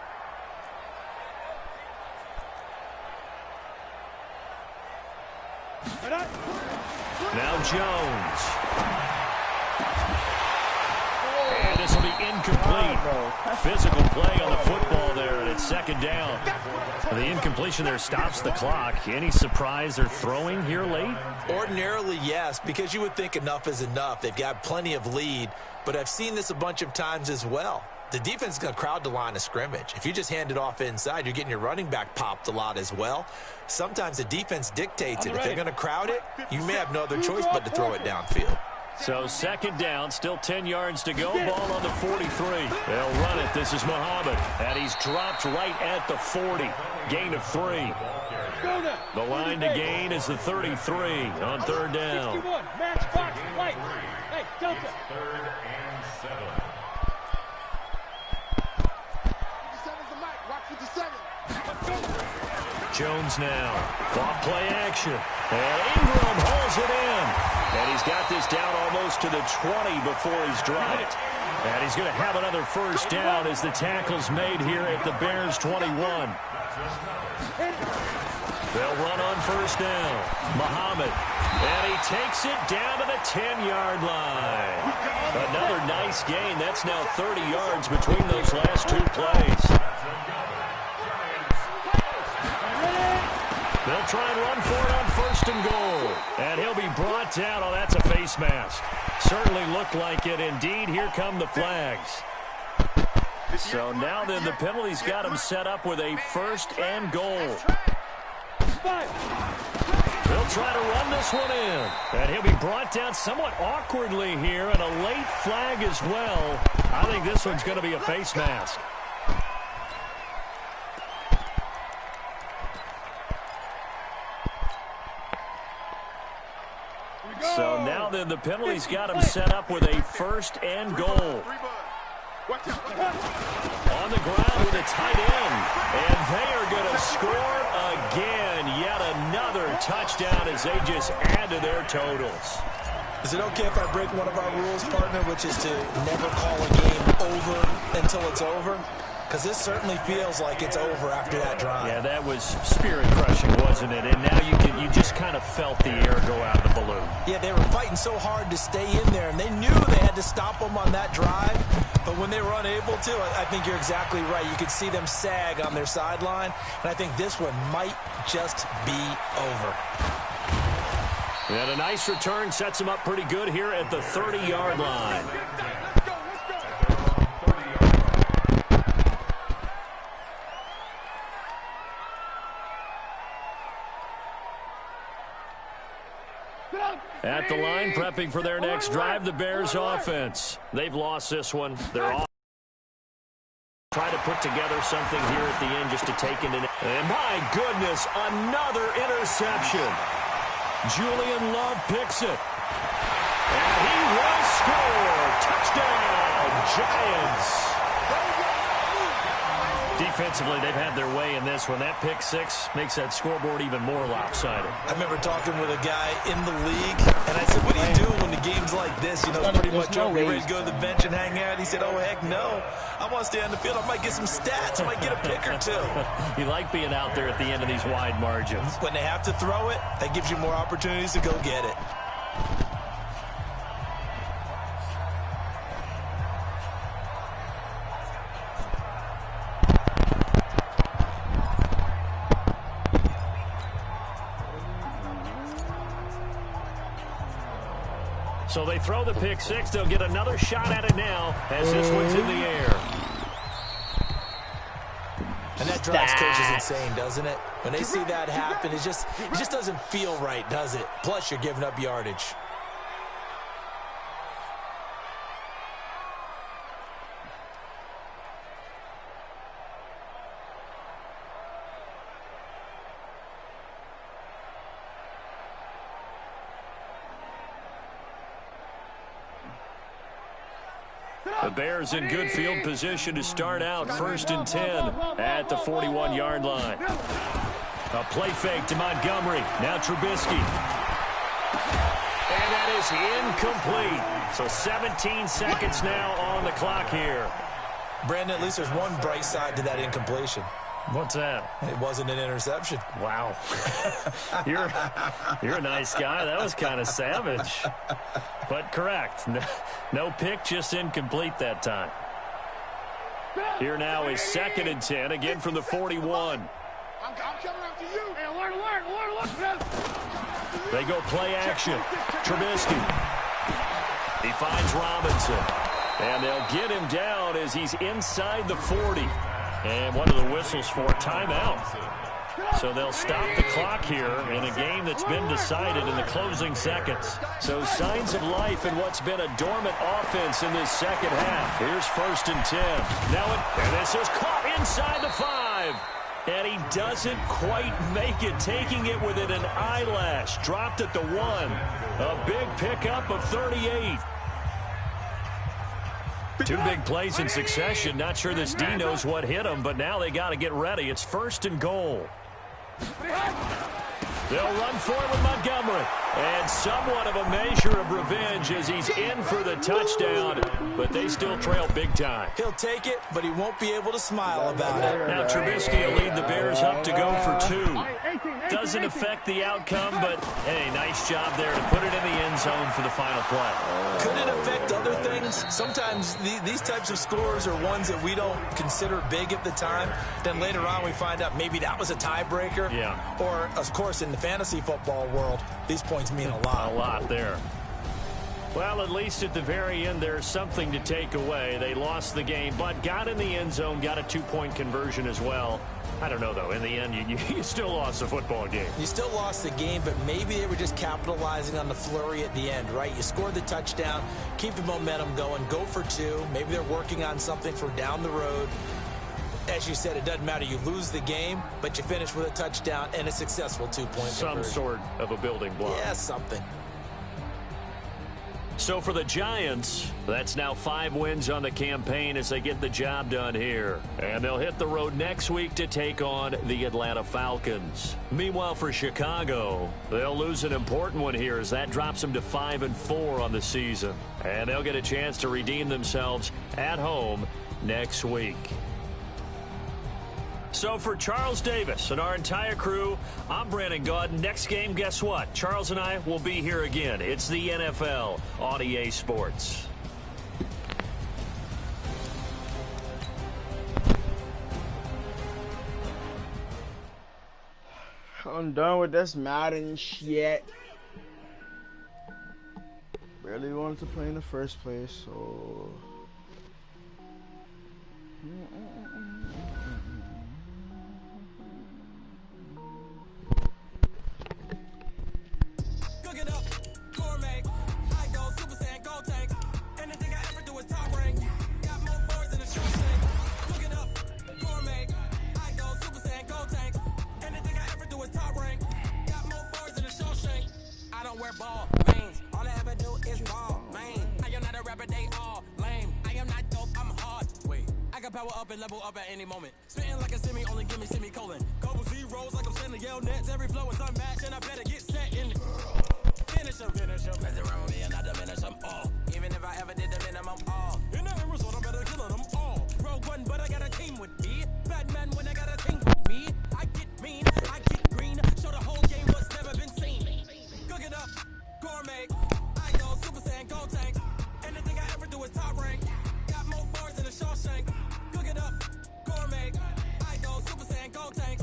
Now Jones. And this will be incomplete. Physical play on the football there, and it's 2nd down. The incompletion there stops the clock. Any surprise they're throwing here late? Ordinarily, yes, because you would think enough is enough. They've got plenty of lead, but I've seen this a bunch of times as well. The defense is going to crowd the line of scrimmage. If you just hand it off inside, you're getting your running back popped a lot as well. Sometimes the defense dictates it. If they're going to crowd it, you may have no other choice but to throw it downfield. So 2nd down, still 10 yards to go. Ball on the 43. They'll run it. This is Muhammad. And he's dropped right at the 40. Gain of 3. The line to gain is the 33 on 3rd down. Match box, right. Hey, Delta. 3rd and 7. Jones now. Off play action. And Ingram hauls it in. And he's got this down almost to the 20 before he's dropped. And he's going to have another 1st down as the tackle's made here at the Bears 21. They'll run on 1st down. Muhammad. And he takes it down to the 10-yard line. Another nice gain. That's now 30 yards between those last 2 plays. They'll try and run for it on 1st and goal. And he'll be brought down. Oh, that's a face mask. Certainly looked like it. Indeed, here come the flags. So now then, the penalty's got him set up with a 1st and goal. They'll try to run this one in. And he'll be brought down somewhat awkwardly here, and a late flag as well. I think this one's going to be a face mask. So now then, the penalty's got him set up with a 1st and goal. On the ground with a tight end. And they are going to score again. Yet another touchdown as they just add to their totals. Is it okay if I break one of our rules, partner, which is to never call a game over until it's over? Because this certainly feels like it's over after that drive. Yeah, that was spirit-crushing, wasn't it? And now you just kind of felt the air go out of the balloon. Yeah, they were fighting so hard to stay in there, and they knew they had to stop them on that drive. But when they were unable to, I think you're exactly right. You could see them sag on their sideline, and I think this one might just be over. And a nice return sets him up pretty good here at the 30-yard line. At the line, prepping for their next drive, the Bears offense. They've lost this one. They're off. Try to put together something here at the end just to take it in. And my goodness, another interception. Julian Love picks it. And he will score. Touchdown, Giants. Defensively, they've had their way in this one. That pick six makes that scoreboard even more lopsided. I remember talking with a guy in the league, and I said, what do you do when the game's like this? You know, pretty much over. You ready to go to the bench and hang out? He said, oh, heck no. I want to stay on the field. I might get some stats. I might get a pick or two. You like being out there at the end of these wide margins. When they have to throw it, that gives you more opportunities to go get it. So they throw the pick six. They'll get another shot at it now as this one's in the air. And that drives coaches insane, doesn't it? When they see that happen, it just doesn't feel right, does it? Plus, you're giving up yardage. The Bears in good field position to start out 1st and 10 at the 41-yard line. A play fake to Montgomery. Now Trubisky. And that is incomplete. So 17 seconds now on the clock here. Brandon, at least there's one bright side to that incompletion. What's that? It wasn't an interception. Wow. You're a nice guy. That was kind of savage. But correct. No pick, just incomplete that time. Here now is 2nd and 10, again from the 41. I'm coming after you. Hey, alert. They go play action. Trubisky. He finds Robinson. And they'll get him down as he's inside the 40. And one of the whistles for a timeout. So they'll stop the clock here in a game that's been decided in the closing seconds. So signs of life in what's been a dormant offense in this second half. Here's 1st and 10. And this is caught inside the 5. And he doesn't quite make it, taking it within an eyelash. Dropped at the 1. A big pickup of 38. Two big plays in succession. Not sure this D knows what hit him, but now they got to get ready. It's 1st and goal. They'll run for it with Montgomery. And somewhat of a measure of revenge as he's in for the touchdown. But they still trail big time. He'll take it, but he won't be able to smile about it. Now Trubisky will lead the Bears up to go for 2. Doesn't affect the outcome, but, hey, nice job there to put it in the end zone for the final play. Could it affect other things? Sometimes these types of scores are ones that we don't consider big at the time. Then later on we find out maybe that was a tiebreaker. Yeah. Or, of course, in the fantasy football world, these points mean a lot. A lot there. Well, at least at the very end, there's something to take away. They lost the game, but got in the end zone, got a 2-point conversion as well. I don't know, though. In the end, you still lost the football game. You still lost the game, but maybe they were just capitalizing on the flurry at the end, right? You scored the touchdown, keep the momentum going, go for 2. Maybe they're working on something for down the road. As you said, it doesn't matter. You lose the game, but you finish with a touchdown and a successful 2-point conversion. Some sort of a building block. Yeah, something. So for the Giants, that's now 5 wins on the campaign as they get the job done here. And they'll hit the road next week to take on the Atlanta Falcons. Meanwhile, for Chicago, they'll lose an important one here as that drops them to 5-4 on the season. And they'll get a chance to redeem themselves at home next week. So for Charles Davis and our entire crew, I'm Brandon Gaudin. Next game, guess what? Charles and I will be here again. It's the NFL on EA Sports. I'm done with this Madden shit. Barely wanted to play in the first place, so. Cook it up, gourmet. I go Super Saiyan, gold tank. Anything I ever do is top rank. Got more bars in the show tank. Cook it up, gourmet. I go Super Saiyan, gold tank. Anything I ever do is top rank. Got more bars in the show tank. I don't wear ball mains. All I ever do is ball main. I am not a rapper, they all lame. I am not dope, I'm hard. Wait, I can power up and level up at any moment. Spitting like a semi, only give me semicolon. Couple zeros like I'm sending yell nets. Every flow is unmatched and I better get set in. Finish them. Mess around with me and I diminish them all. Even if I ever did the minimum all. In the end result, I'm better killing them all. Rogue one, but I got a team with me. Batman when I got a team with me. I get mean, I get green. Show the whole game what's never been seen. Cook it up, gourmet. I go Super Saiyan, gold tank. Anything I ever do is top rank. Got more bars in the Shawshank. Cook it up, gourmet. I go Super Saiyan, gold tank.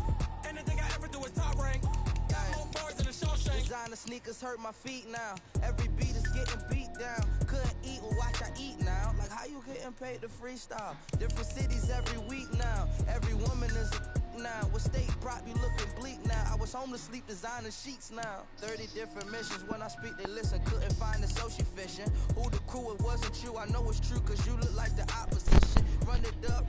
Anything I ever do is top rank. Got more bars in the Shawshank. Designer sneakers hurt my feet now. Every beat is getting beat down. Couldn't eat, well watch I eat now. Like how you getting paid to freestyle? Different cities every week now. Every woman is a now. With state prop, you looking bleak now. I was home to sleep, designer sheets now. 30 different missions. When I speak, they listen. Couldn't find the social fishing. Who the crew, it wasn't you. I know it's true, cause you look like the opposition. Run it up.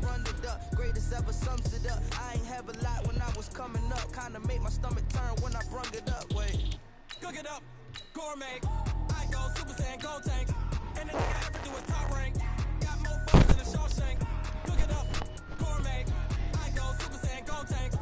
Greatest ever sums it up. I ain't have a lot when I was coming up. Kinda made my stomach turn when I brung it up. Wait. Cook it up, gourmet. I go Super Saiyan, gold tank. Anything I ever do is top rank. Got more bars in the Shawshank. Cook it up, gourmet. I go Super Saiyan, gold tank.